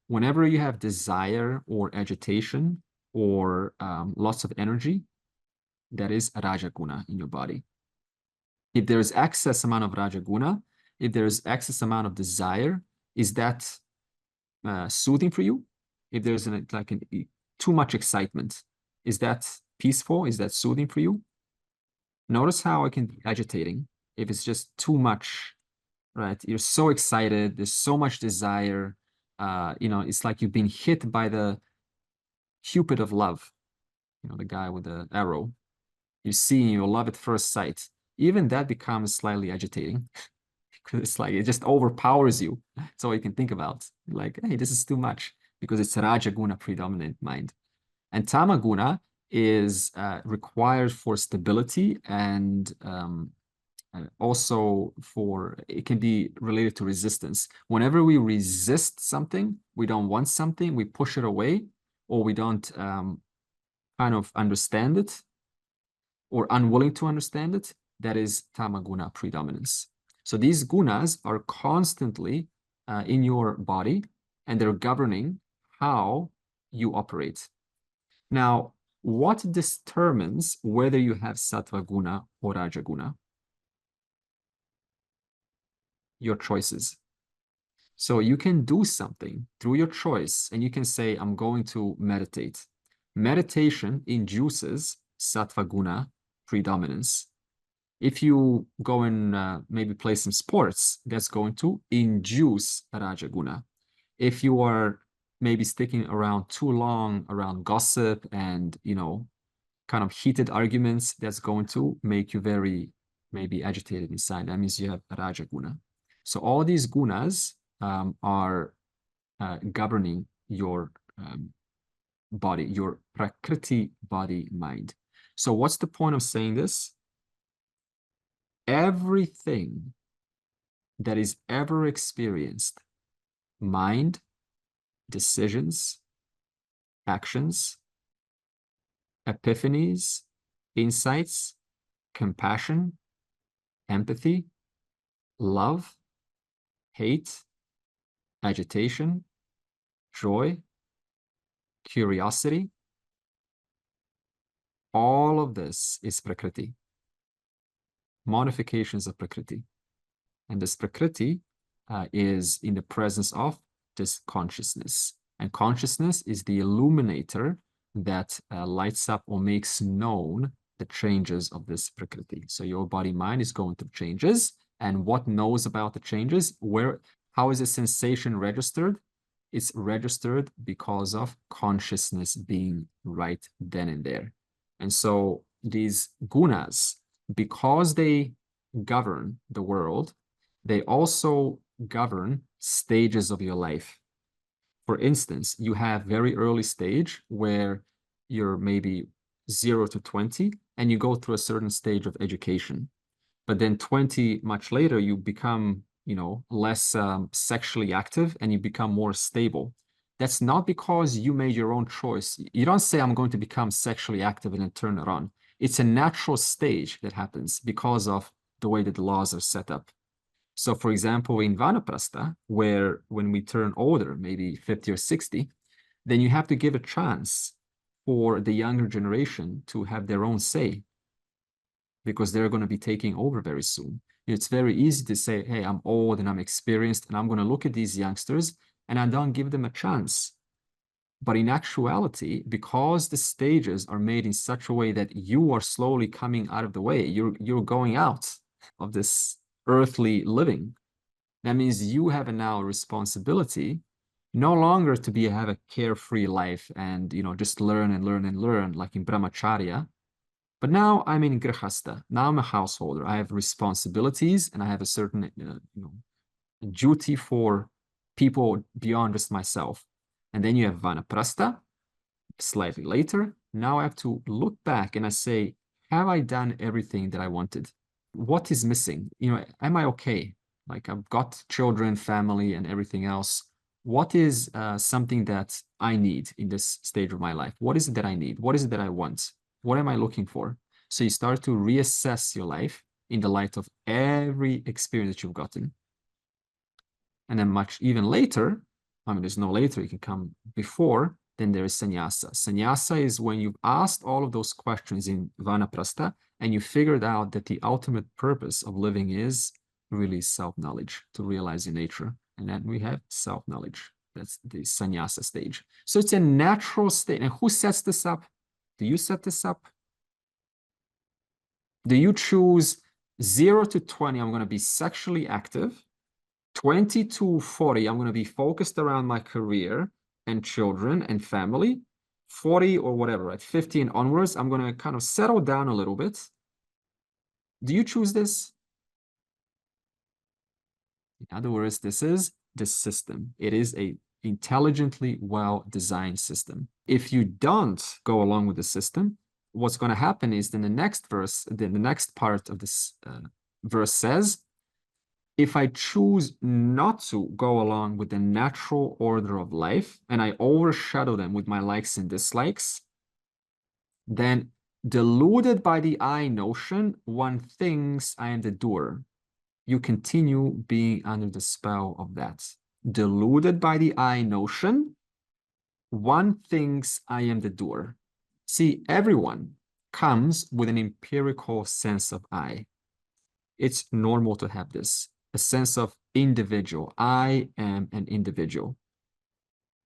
whenever you have desire or agitation or lots of energy, that is Raja guna in your body. If there is excess amount of Raja guna, if there is excess amount of desire, is that soothing for you? If there's too much excitement, is that peaceful? Is that soothing for you? Notice how it can be agitating if it's just too much, right? You're so excited, there's so much desire. It's like you've been hit by the Cupid of love, the guy with the arrow. You see your love at first sight. Even that becomes slightly agitating because it's like it just overpowers you. That's all you can think about. Like, hey, this is too much, because it's Raja guna predominant mind. And Tama guna is required for stability and also it can be related to resistance. Whenever we resist something, we don't want something, we push it away, or we don't kind of understand it, or unwilling to understand it, that is tamaguna predominance. So these gunas are constantly in your body, and they're governing how you operate. Now, what determines whether you have sattva guna or raja guna? Your choices. So you can do something through your choice, and you can say, I'm going to meditate. Meditation induces sattva guna predominance. If you go and maybe play some sports, that's going to induce Raja guna. If you are maybe sticking around too long around gossip and, kind of heated arguments, that's going to make you very maybe agitated inside. That means you have Raja guna. So all these gunas are governing your body, your Prakriti body mind. So what's the point of saying this? Everything that is ever experienced, mind, decisions, actions, epiphanies, insights, compassion, empathy, love, hate, agitation, joy, curiosity, all of this is Prakriti. Modifications of Prakriti. And this Prakriti is in the presence of this consciousness. And consciousness is the illuminator that lights up or makes known the changes of this Prakriti. So your body-mind is going through changes. And what knows about the changes? How is a sensation registered? It's registered because of consciousness being right then and there. And so these gunas, because they govern the world, they also govern stages of your life. For instance, you have very early stage where you're maybe 0 to 20, and you go through a certain stage of education. But then 20, much later, you become, less sexually active, and you become more stable. That's not because you made your own choice. You don't say, I'm going to become sexually active and then turn it on. It's a natural stage that happens because of the way that the laws are set up. So, for example, in Vanaprastha, where when we turn older, maybe 50 or 60, then you have to give a chance for the younger generation to have their own say, because they're going to be taking over very soon. It's very easy to say, hey, I'm old and I'm experienced, and I'm going to look at these youngsters and I don't give them a chance. But in actuality, because the stages are made in such a way that you are slowly coming out of the way, you're going out of this earthly living. That means you have now a responsibility no longer to have a carefree life and just learn and learn and learn like in brahmacharya. But now I'm in grihastha. Now I'm a householder. I have responsibilities and I have a certain duty for people beyond just myself. And then you have vanaprastha, slightly later. Now I have to look back and I say, have I done everything that I wanted? What is missing? Am I okay? Like, I've got children, family, and everything else. what is something that I need in this stage of my life? What is it that I need? What is it that I want? What am I looking for? So you start to reassess your life in the light of every experience that you've gotten. And then much even later, I mean, there's no later, it can come before, then there is sannyasa. Sannyasa is when you've asked all of those questions in vanaprastha and you figured out that the ultimate purpose of living is really self-knowledge, to realize your nature. And then we have self-knowledge. That's the sannyasa stage. So it's a natural state. And who sets this up? Do you set this up? Do you choose 0 to 20, I'm going to be sexually active. 20 to 40, I'm going to be focused around my career and children and family. 40 or whatever, right? 50 and onwards, I'm going to kind of settle down a little bit. Do you choose this? In other words, this is the system. It is a intelligently well-designed system. If you don't go along with the system, what's going to happen is in the next verse, the next part of this verse says, if I choose not to go along with the natural order of life and I overshadow them with my likes and dislikes, then deluded by the I notion, one thinks I am the doer. You continue being under the spell of that. Deluded by the I notion, one thinks I am the doer. See, everyone comes with an empirical sense of I. It's normal to have this, a sense of individual. I am an individual.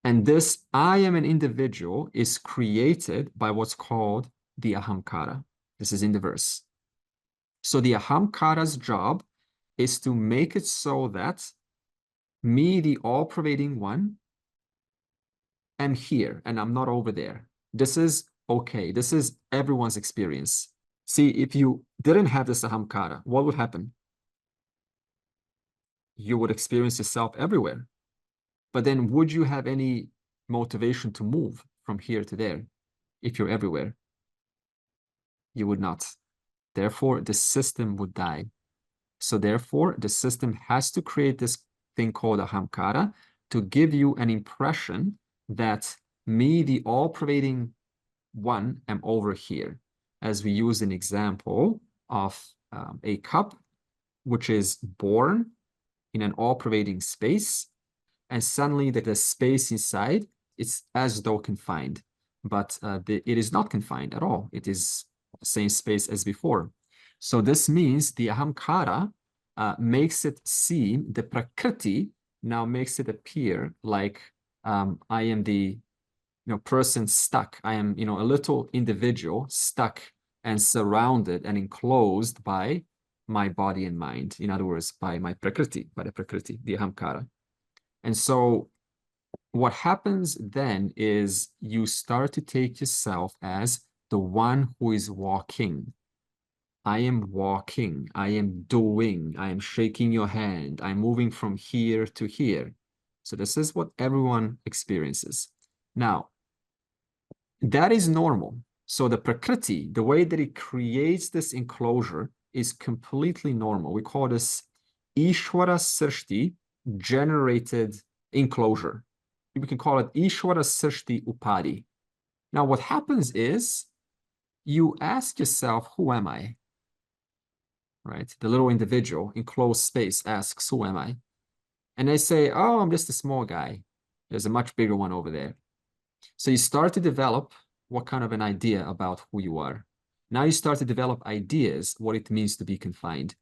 And this I am an individual is created by what's called the ahamkara. This is in the verse. So the ahamkara's job is to make it so that me, the all-pervading one, am here and I'm not over there. This is okay. This is everyone's experience. See, if you didn't have this ahamkara, what would happen? You would experience yourself everywhere. But then would you have any motivation to move from here to there if you're everywhere? You would not. Therefore, the system would die. So therefore, the system has to create this thing called ahamkara to give you an impression that me, the all-pervading one, am over here. As we use an example of a cup, which is born in an all-pervading space, and suddenly the space inside, it's as though confined, but it is not confined at all. It is the same space as before. So this means the ahamkara makes it seem, the prakriti now makes it appear like I am the person stuck. I am a little individual stuck and surrounded and enclosed by my body and mind. In other words, by my prakriti, by the prakriti, the ahamkara. And so what happens then is you start to take yourself as the one who is walking. I am walking, I am doing, I am shaking your hand, I'm moving from here to here. So this is what everyone experiences. Now, that is normal. So the prakriti, the way that it creates this enclosure is completely normal. We call this Ishvara Srishti, generated enclosure. We can call it Ishvara Srishti Upadi. Now, what happens is you ask yourself, who am I? Right? The little individual in closed space asks, who am I? And they say, oh, I'm just a small guy. There's a much bigger one over there. So you start to develop what kind of an idea about who you are. Now you start to develop ideas, what it means to be confined.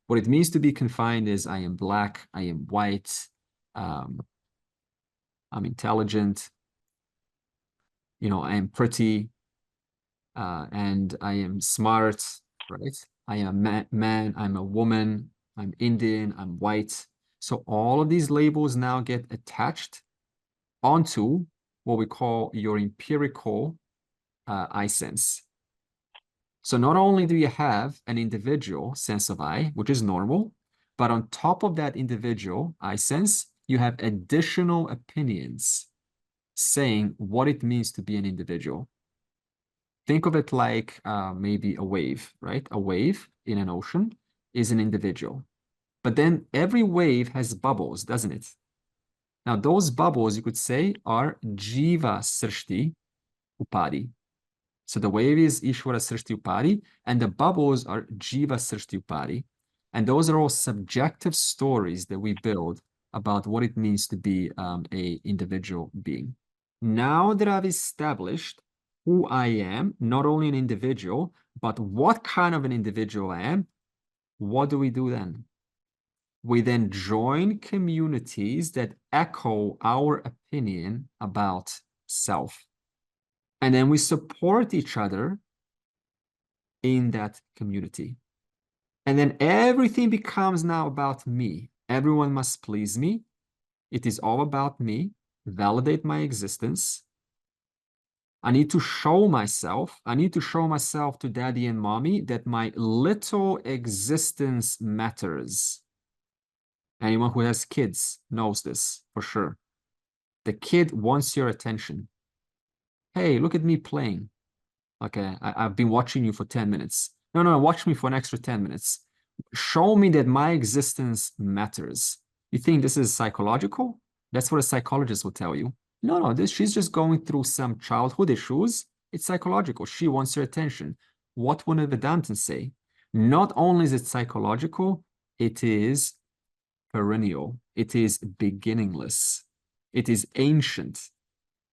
What it means to be confined is I am black, I am white, I'm intelligent, I am pretty, and I am smart, right? I am a man, I'm a woman, I'm Indian, I'm white. So all of these labels now get attached onto what we call your empirical I sense. So not only do you have an individual sense of I, which is normal, but on top of that individual I sense, you have additional opinions saying what it means to be an individual. Think of it like maybe a wave, right? A wave in an ocean is an individual. But then every wave has bubbles, doesn't it? Now, those bubbles, you could say, are Jiva Srishti Upadi. So the wave is Ishvara Srishti Upadi, and the bubbles are Jiva Srishti Upadi. And those are all subjective stories that we build about what it means to be an individual being. Now that I've established who I am, not only an individual, but what kind of an individual I am, what do we do then? We then join communities that echo our opinion about self. And then we support each other in that community. And then everything becomes now about me. Everyone must please me. It is all about me. Validate my existence. I need to show myself. I need to show myself to daddy and mommy that my little existence matters. Anyone who has kids knows this for sure. The kid wants your attention. Hey, look at me playing. Okay, I've been watching you for 10 minutes. No, watch me for an extra 10 minutes. Show me that my existence matters. You think this is psychological? That's what a psychologist will tell you. No, she's just going through some childhood issues. It's psychological. She wants your attention. What would a Vedantin say? Not only is it psychological, it is perennial. It is beginningless. It is ancient.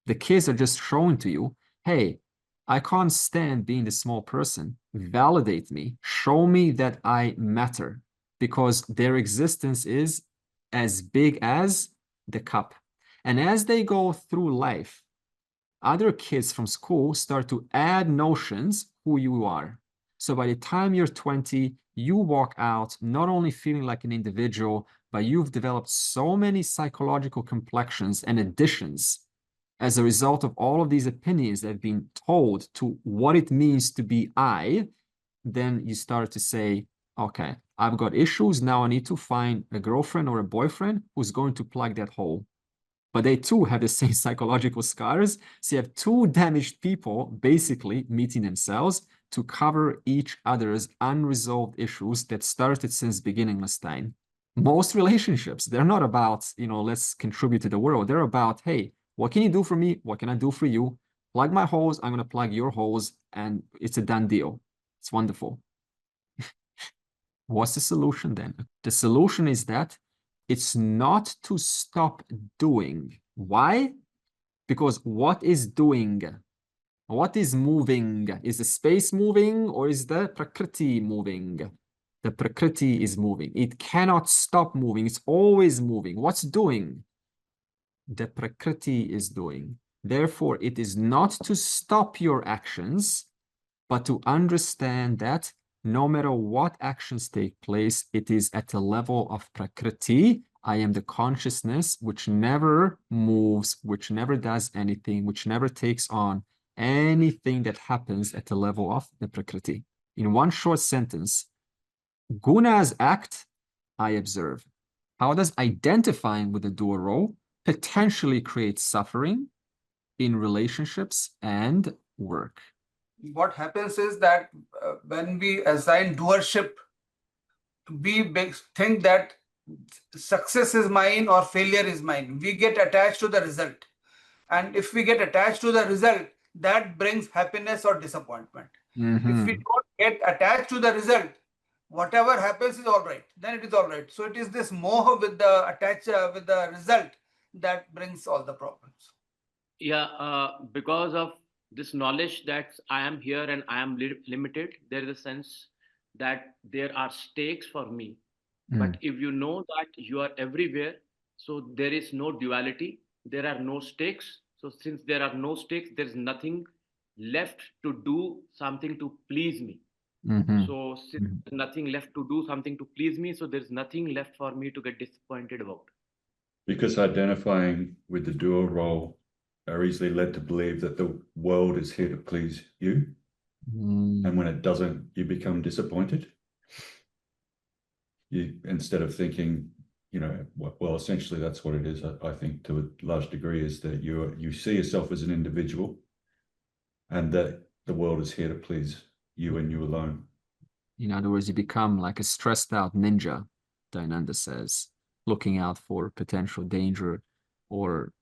The kids are just showing to you, hey, I can't stand being the small person. Validate me. Show me that I matter, because their existence is as big as the cup. And as they go through life, other kids from school start to add notions who you are. So by the time you're 20, you walk out not only feeling like an individual, but you've developed so many psychological complexions and additions as a result of all of these opinions that have been told to what it means to be I. Then you start to say, okay, I've got issues. Now I need to find a girlfriend or a boyfriend who's going to plug that hole. But they too have the same psychological scars. So you have two damaged people basically meeting themselves to cover each other's unresolved issues that started since beginningless time. Most relationships, they're not about, let's contribute to the world. They're about, hey, what can you do for me? What can I do for you? Plug my holes. I'm going to plug your holes. And it's a done deal. It's wonderful. What's the solution then? The solution is that it's not to stop doing. Why? Because what is doing? What is moving? Is the space moving or is the Prakriti moving? The Prakriti is moving. It cannot stop moving. It's always moving. What's doing? The Prakriti is doing. Therefore, it is not to stop your actions, but to understand that no matter what actions take place, it is at the level of Prakriti. I am the consciousness which never moves, which never does anything, which never takes on anything that happens at the level of the Prakriti. In one short sentence, gunas act, I observe. How does identifying with the doer role potentially create suffering in relationships and work? What happens is that when we assign doership, we think that success is mine or failure is mine. We get attached to the result. And if we get attached to the result, that brings happiness or disappointment. If we don't get attached to the result, whatever happens is all right. Then it is all right. So it is this moha with the result that brings all the problems. Yeah, because of this knowledge that I am here and I am limited, there is a sense that there are stakes for me. But if you know that you are everywhere, so there is no duality, there are no stakes. So since there are no stakes, there is nothing left to do something to please me. So since there's nothing left to do something to please me, so there's nothing left for me to get disappointed about. Because identifying with the doer role are easily led to believe that the world is here to please you. And when it doesn't, you become disappointed. You, instead of thinking, well, essentially that's what it is, I think, to a large degree, is that you see yourself as an individual and that the world is here to please you and you alone. In other words, you become like a stressed out ninja, Dayananda says, looking out for potential danger or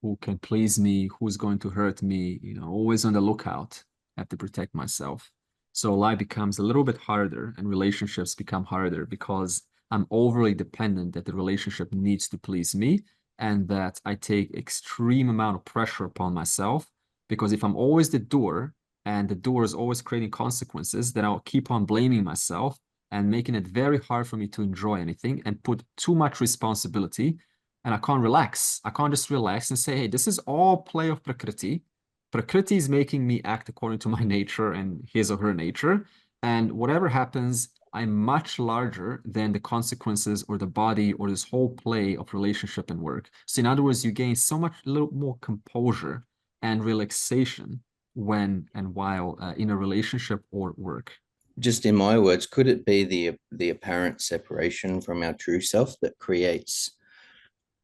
who can please me, who's going to hurt me, always on the lookout, have to protect myself. So life becomes a little bit harder and relationships become harder because I'm overly dependent that the relationship needs to please me, and that I take extreme amount of pressure upon myself, because if I'm always the doer and the doer is always creating consequences, then I'll keep on blaming myself and making it very hard for me to enjoy anything and put too much responsibility. And I can't relax. I can't just relax and say, hey, this is all play of Prakriti. Prakriti is making me act according to my nature and his or her nature. And whatever happens, I'm much larger than the consequences or the body or this whole play of relationship and work. So in other words, you gain so much, a little more composure and relaxation when and while in a relationship or work. Just in my words, could it be the apparent separation from our true self that creates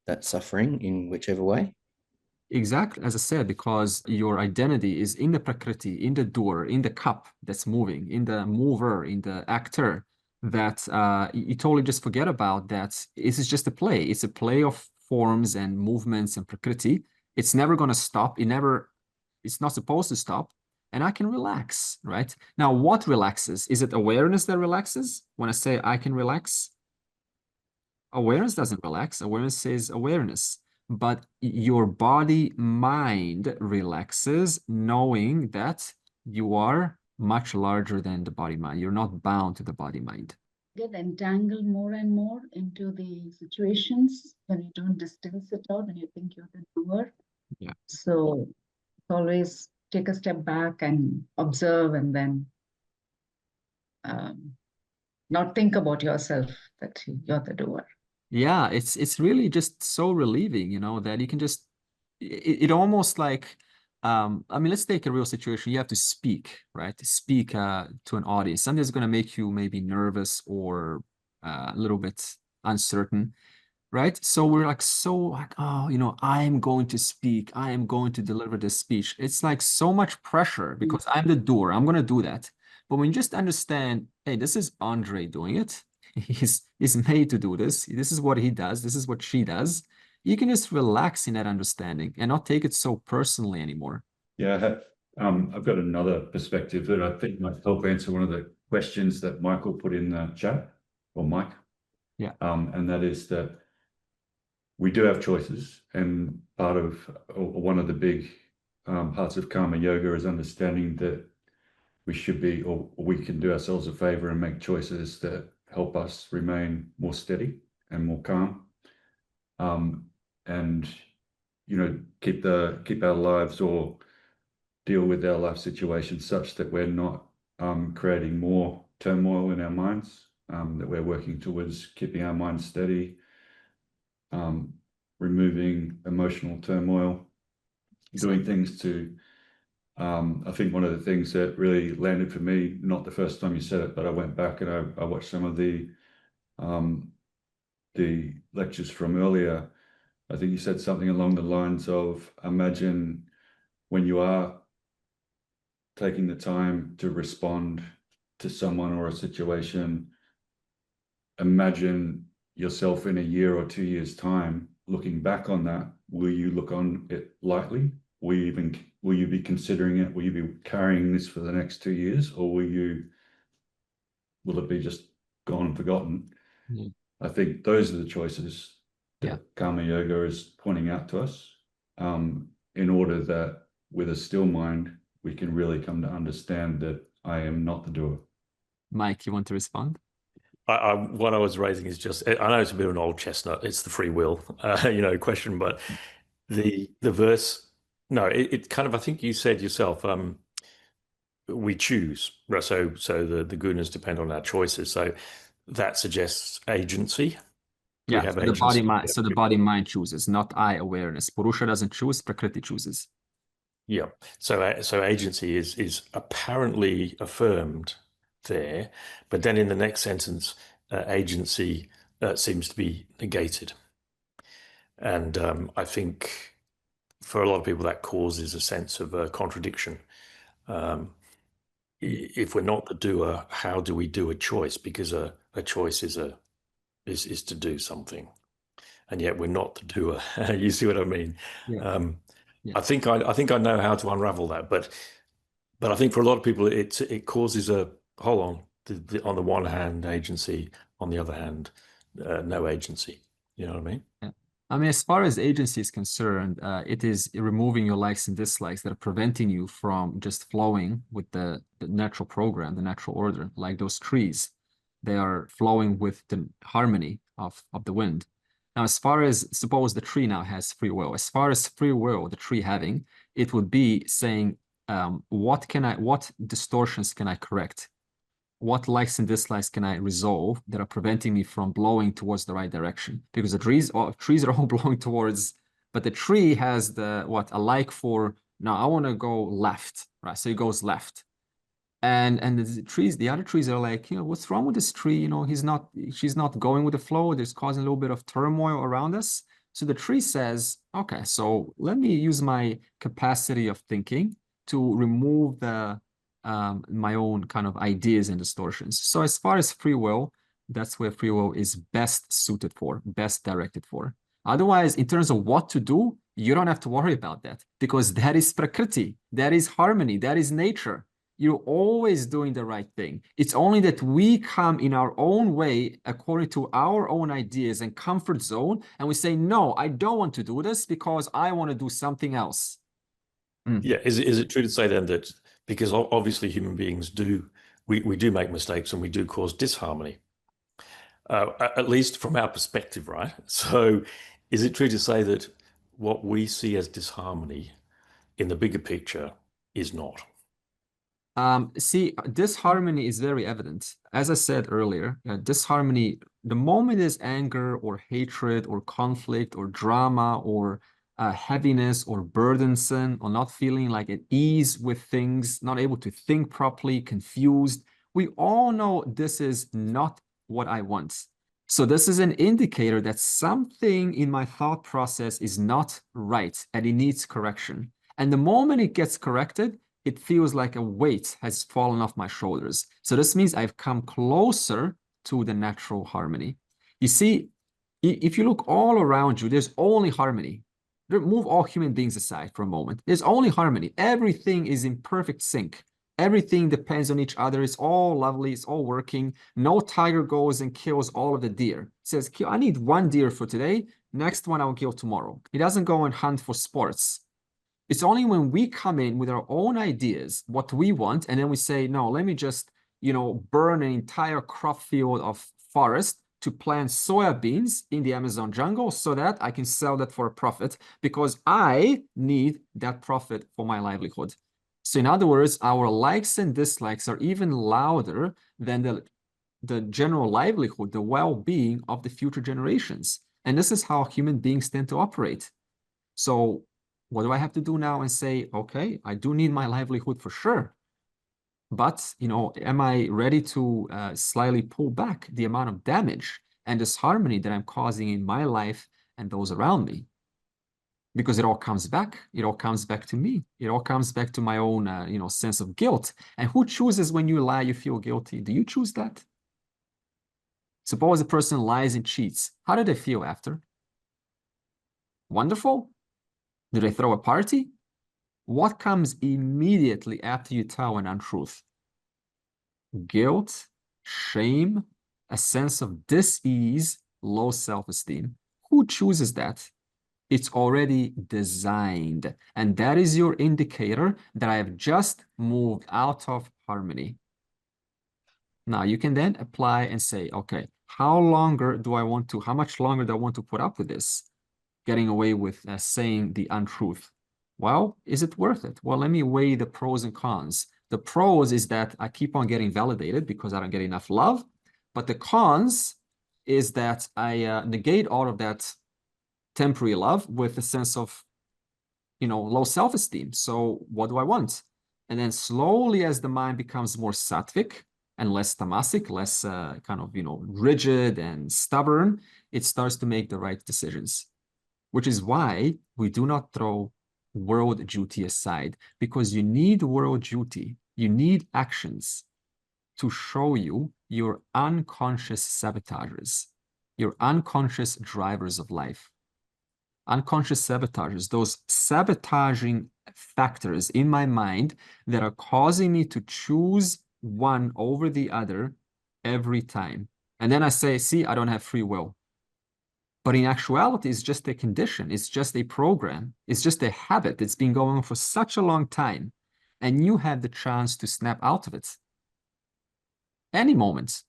that suffering in whichever way? Exactly, as I said, because your identity is in the Prakriti, in the doer, in the cup that's moving, in the mover, in the actor, that you totally just forget about that. This is just a play. It's a play of forms and movements and Prakriti. It's never going to stop. It's not supposed to stop. And I can relax, right? Now, what relaxes? Is it awareness that relaxes? When I say I can relax, awareness doesn't relax. Awareness says awareness. But your body mind relaxes, knowing that you are much larger than the body mind. You're not bound to the body mind. Get entangled more and more into the situations when you don't distance it out, when you think you're the doer. Yeah. So always take a step back and observe, and then not think about yourself that you're the doer. Yeah, it's really just so relieving, that you can just it almost like I mean, let's take a real situation. You have to speak, right? Speak to an audience. Something that's going to make you maybe nervous or a little bit uncertain, right? So we're like oh, I am going to speak. I am going to deliver this speech. It's like so much pressure because I'm the doer. I'm going to do that. But when you just understand, hey, this is Andre doing it. He's made to do this. This is what he does. This is what she does. You can just relax in that understanding and not take it so personally anymore. Yeah, I've got another perspective that I think might help answer one of the questions that Michael put in the chat, or Mike. Yeah. And that is that we do have choices, and one of the big parts of karma yoga is understanding that we should be, or we can do ourselves a favor and make choices that help us remain more steady and more calm, and keep our lives or deal with our life situations such that we're not creating more turmoil in our minds, that we're working towards keeping our minds steady, removing emotional turmoil, doing things to I think one of the things that really landed for me, not the first time you said it, but I went back and I watched some of the lectures from earlier. I think you said something along the lines of, imagine when you are taking the time to respond to someone or a situation, imagine yourself in a year or 2 years' time, looking back on that. Will you look on it lightly? Will you be considering it? Will you be carrying this for the next 2 years, or will it be just gone and forgotten? Yeah. I think those are the choices that karma yoga is pointing out to us, in order that with a still mind, we can really come to understand that I am not the doer. Mike, you want to respond? What I was raising is just, I know it's a bit of an old chestnut. It's the free will, question, but the verse, no, it kind of, I think you said yourself, we choose, right? So the gunas depend on our choices. So that suggests agency. Yeah, so the body mind. So the body mind chooses, not I awareness. Purusha doesn't choose. Prakriti chooses. Yeah. So agency is apparently affirmed there, but then in the next sentence, agency seems to be negated, and I think for a lot of people that causes a sense of contradiction. If we're not the doer, how do we do a choice? Because a choice is to do something. and yet we're not the doer. You see what I mean? Yeah. I think I know how to unravel that, but I think for a lot of people it causes a hold on. On the one hand, agency. On the other hand, no agency. You know what I mean? Yeah. I mean, as far as agency is concerned, it is removing your likes and dislikes that are preventing you from just flowing with the natural program, the natural order, like those trees. They are flowing with the harmony of the wind. Now, as far as, suppose the tree now has free will, as far as free will, the tree having, it would be saying, what distortions can I correct? What likes and dislikes can I resolve that are preventing me from blowing towards the right direction? Because the trees are all blowing towards, but the tree has a like for, no, I want to go left, right? So it goes left. And the other trees are like, what's wrong with this tree? She's not going with the flow. There's causing a little bit of turmoil around us. So the tree says, okay, so let me use my capacity of thinking to remove my own kind of ideas and distortions. So as far as free will, that's where free will is best suited for, best directed for. Otherwise, in terms of what to do, you don't have to worry about that, because that is Prakriti, that is harmony, that is nature. You're always doing the right thing. It's only that we come in our own way, according to our own ideas and comfort zone, and we say, no, I don't want to do this because I want to do something else. Yeah, is it true to say then that, because obviously human beings we do make mistakes and we do cause disharmony, at least from our perspective, right? So is it true to say that what we see as disharmony in the bigger picture is not? See, disharmony is very evident. As I said earlier, disharmony, the moment there's anger or hatred or conflict or drama or heaviness or burdensome or not feeling like at ease with things, not able to think properly, confused, we all know this is not what I want. So this is an indicator that something in my thought process is not right and it needs correction. And the moment it gets corrected, it feels like a weight has fallen off my shoulders. So this means I've come closer to the natural harmony. You see, if you look all around you, there's only harmony. Remove all human beings aside for a moment. There's only harmony. Everything is in perfect sync. Everything depends on each other. It's all lovely. It's all working. No tiger goes and kills all of the deer. It says, I need one deer for today. Next one I will kill tomorrow. It doesn't go and hunt for sports. It's only when we come in with our own ideas, what we want, and then we say, no, let me just, burn an entire crop field of forest to plant soybeans in the Amazon jungle so that I can sell that for a profit because I need that profit for my livelihood. So in other words, our likes and dislikes are even louder than the general livelihood, the well-being of the future generations. And this is how human beings tend to operate. So what do I have to do now and say, okay, I do need my livelihood for sure. But, am I ready to slightly pull back the amount of damage and disharmony that I'm causing in my life and those around me? Because it all comes back. It all comes back to me. It all comes back to my own, sense of guilt. And who chooses when you lie, you feel guilty? Do you choose that? Suppose a person lies and cheats. How do they feel after? Wonderful? Do they throw a party? What comes immediately after you tell an untruth? Guilt, shame, a sense of dis-ease, low self-esteem. Who chooses that? It's already designed. And that is your indicator that I have just moved out of harmony. Now you can then apply and say, okay, how much longer do I want to put up with this? Getting away with saying the untruth. Well, is it worth it? Well, let me weigh the pros and cons. The pros is that I keep on getting validated because I don't get enough love. But the cons is that I negate all of that temporary love with a sense of, low self-esteem. So what do I want? And then slowly as the mind becomes more sattvic and less tamasic, less rigid and stubborn, it starts to make the right decisions. Which is why we do not throw world duty aside, because you need world duty. You need actions to show you your unconscious sabotagers. your unconscious drivers of life. Unconscious sabotages, those sabotaging factors in my mind that are causing me to choose one over the other every time. And then I say, see, I don't have free will. But in actuality, it's just a condition. It's just a program. It's just a habit that's been going on for such a long time. And you have the chance to snap out of it. Any moment.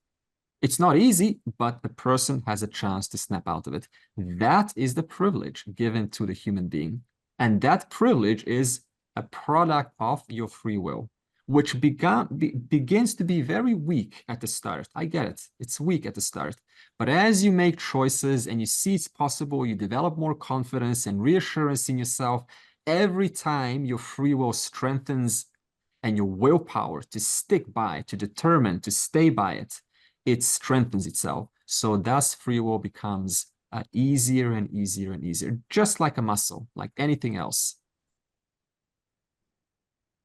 It's not easy, but the person has a chance to snap out of it. That is the privilege given to the human being. And that privilege is a product of your free will, which begins to be very weak at the start. I get it. It's weak at the start. But as you make choices and you see it's possible, you develop more confidence and reassurance in yourself. Every time your free will strengthens and your willpower to stick by, to determine, to stay by it, it strengthens itself. So thus free will becomes easier and easier and easier, just like a muscle, like anything else.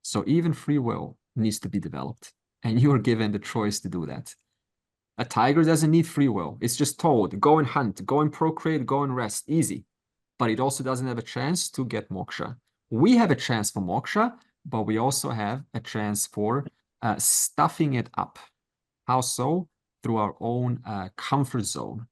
So even free will needs to be developed, and you are given the choice to do that. A tiger doesn't need free will. It's just told, go and hunt, go and procreate, go and rest, easy. But it also doesn't have a chance to get moksha. We have a chance for moksha, but we also have a chance for stuffing it up. How so? Through our own comfort zone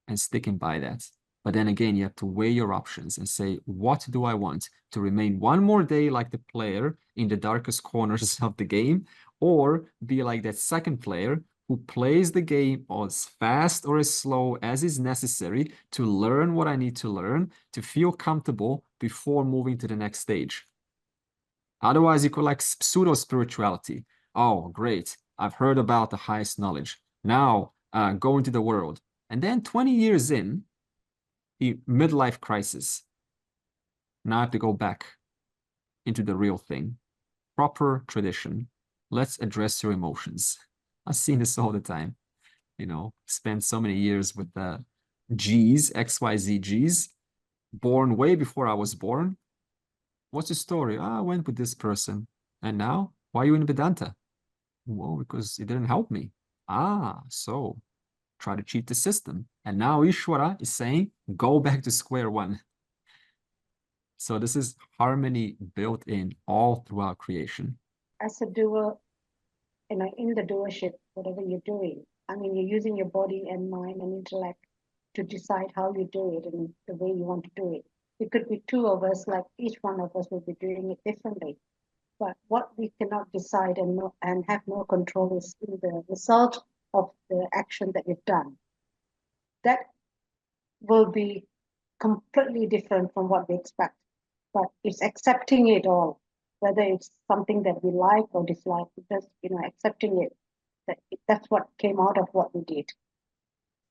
and sticking by that. But then again, you have to weigh your options and say, what do I want? To remain one more day like the player in the darkest corners of the game, or be like that second player who plays the game as fast or as slow as is necessary to learn what I need to learn, to feel comfortable before moving to the next stage. Otherwise, you could like pseudo-spirituality. Oh, great. I've heard about the highest knowledge. Now, go into the world. And then 20 years in, midlife crisis. Now I have to go back into the real thing. Proper tradition. Let's address your emotions. I've seen this all the time. You know, spent so many years with the G's, XYZ G's, born way before I was born. What's the story? I went with this person. And now, why are you in Vedanta? Well, because it didn't help me. So try to cheat the system. And now Ishvara is saying, go back to square one. So this is harmony built in all throughout creation. As a doer, in the doership, whatever you're doing, I mean, you're using your body and mind and intellect to decide how you do it and the way you want to do it. It could be two of us, like each one of us will be doing it differently. But what we cannot decide and have no control is in the result of the action that we've done. That will be completely different from what we expect. But it's accepting it all, whether it's something that we like or dislike, just accepting it. That's what came out of what we did.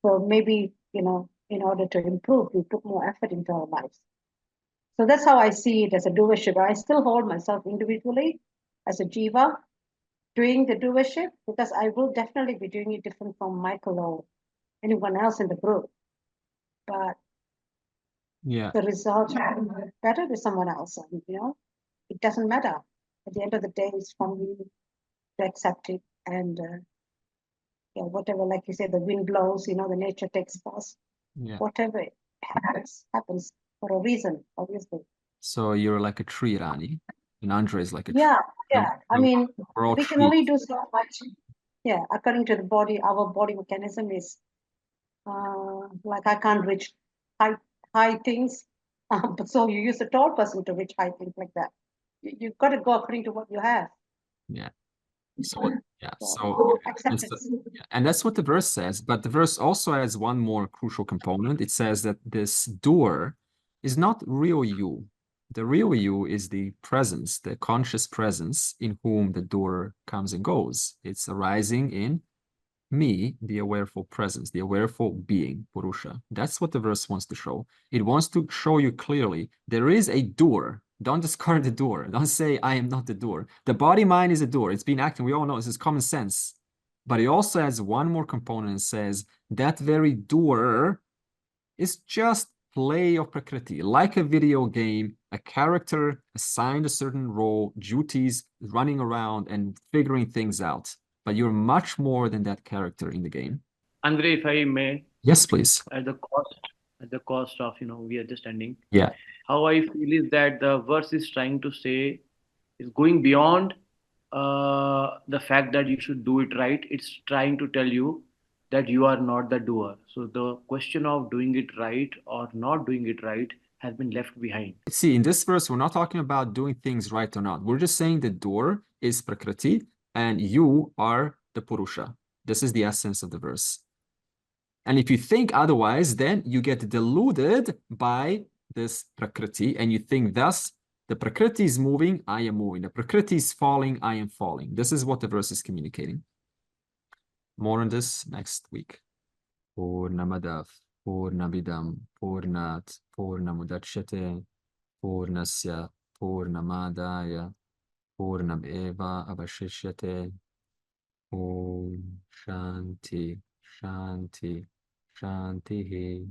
So maybe in order to improve, we put more effort into our lives. So that's how I see it as a doership. I still hold myself individually as a jiva doing the doership, because I will definitely be doing it different from Michael or anyone else in the group. But the result better with someone else. And, it doesn't matter. At the end of the day, it's from you to accept it. And whatever, like you said, the wind blows, the nature takes us. Yeah. Whatever happens for a reason, obviously. So you're like a tree, Rani, and Andre is like a tree. Yeah. I mean, we can only do so much. Yeah, according to the body, our body mechanism is like I can't reach high things. But so you use a tall person to reach high things like that. You've got to go according to what you have. Yeah. And that's what the verse says. But the verse also has one more crucial component. It says that this doer is not real you. The real you is the presence, the conscious presence in whom the doer comes and goes. It's arising in me, the awareful presence, the awareful being, Purusha. That's what the verse wants to show. It wants to show you clearly there is a doer. Don't discard the doer. Don't say, I am not the doer. The body mind is a doer. It's been acting. We all know this is common sense. But it also has one more component and says that very doer is just play of Prakriti, like a video game, a character assigned a certain role, duties, running around and figuring things out. But you're much more than that character in the game. Andre, if I may, Yes, please. at the cost of, we are just ending. Yeah. How I feel is that the verse is trying to say, is going beyond the fact that you should do it right. It's trying to tell you that you are not the doer. So the question of doing it right or not doing it right has been left behind. See, in this verse, we're not talking about doing things right or not. We're just saying the doer is Prakriti and you are the Purusha. This is the essence of the verse. And if you think otherwise, then you get deluded by this Prakriti and you think thus, the Prakriti is moving, I am moving. The Prakriti is falling, I am falling. This is what the verse is communicating. More on this next week. Purnamadav, Purnamidam, Purnat, Purnamudachyate, Purnasya, Purnamadaya, Purnameva Avashishyate. Om Shanti, Shanti, Shanti.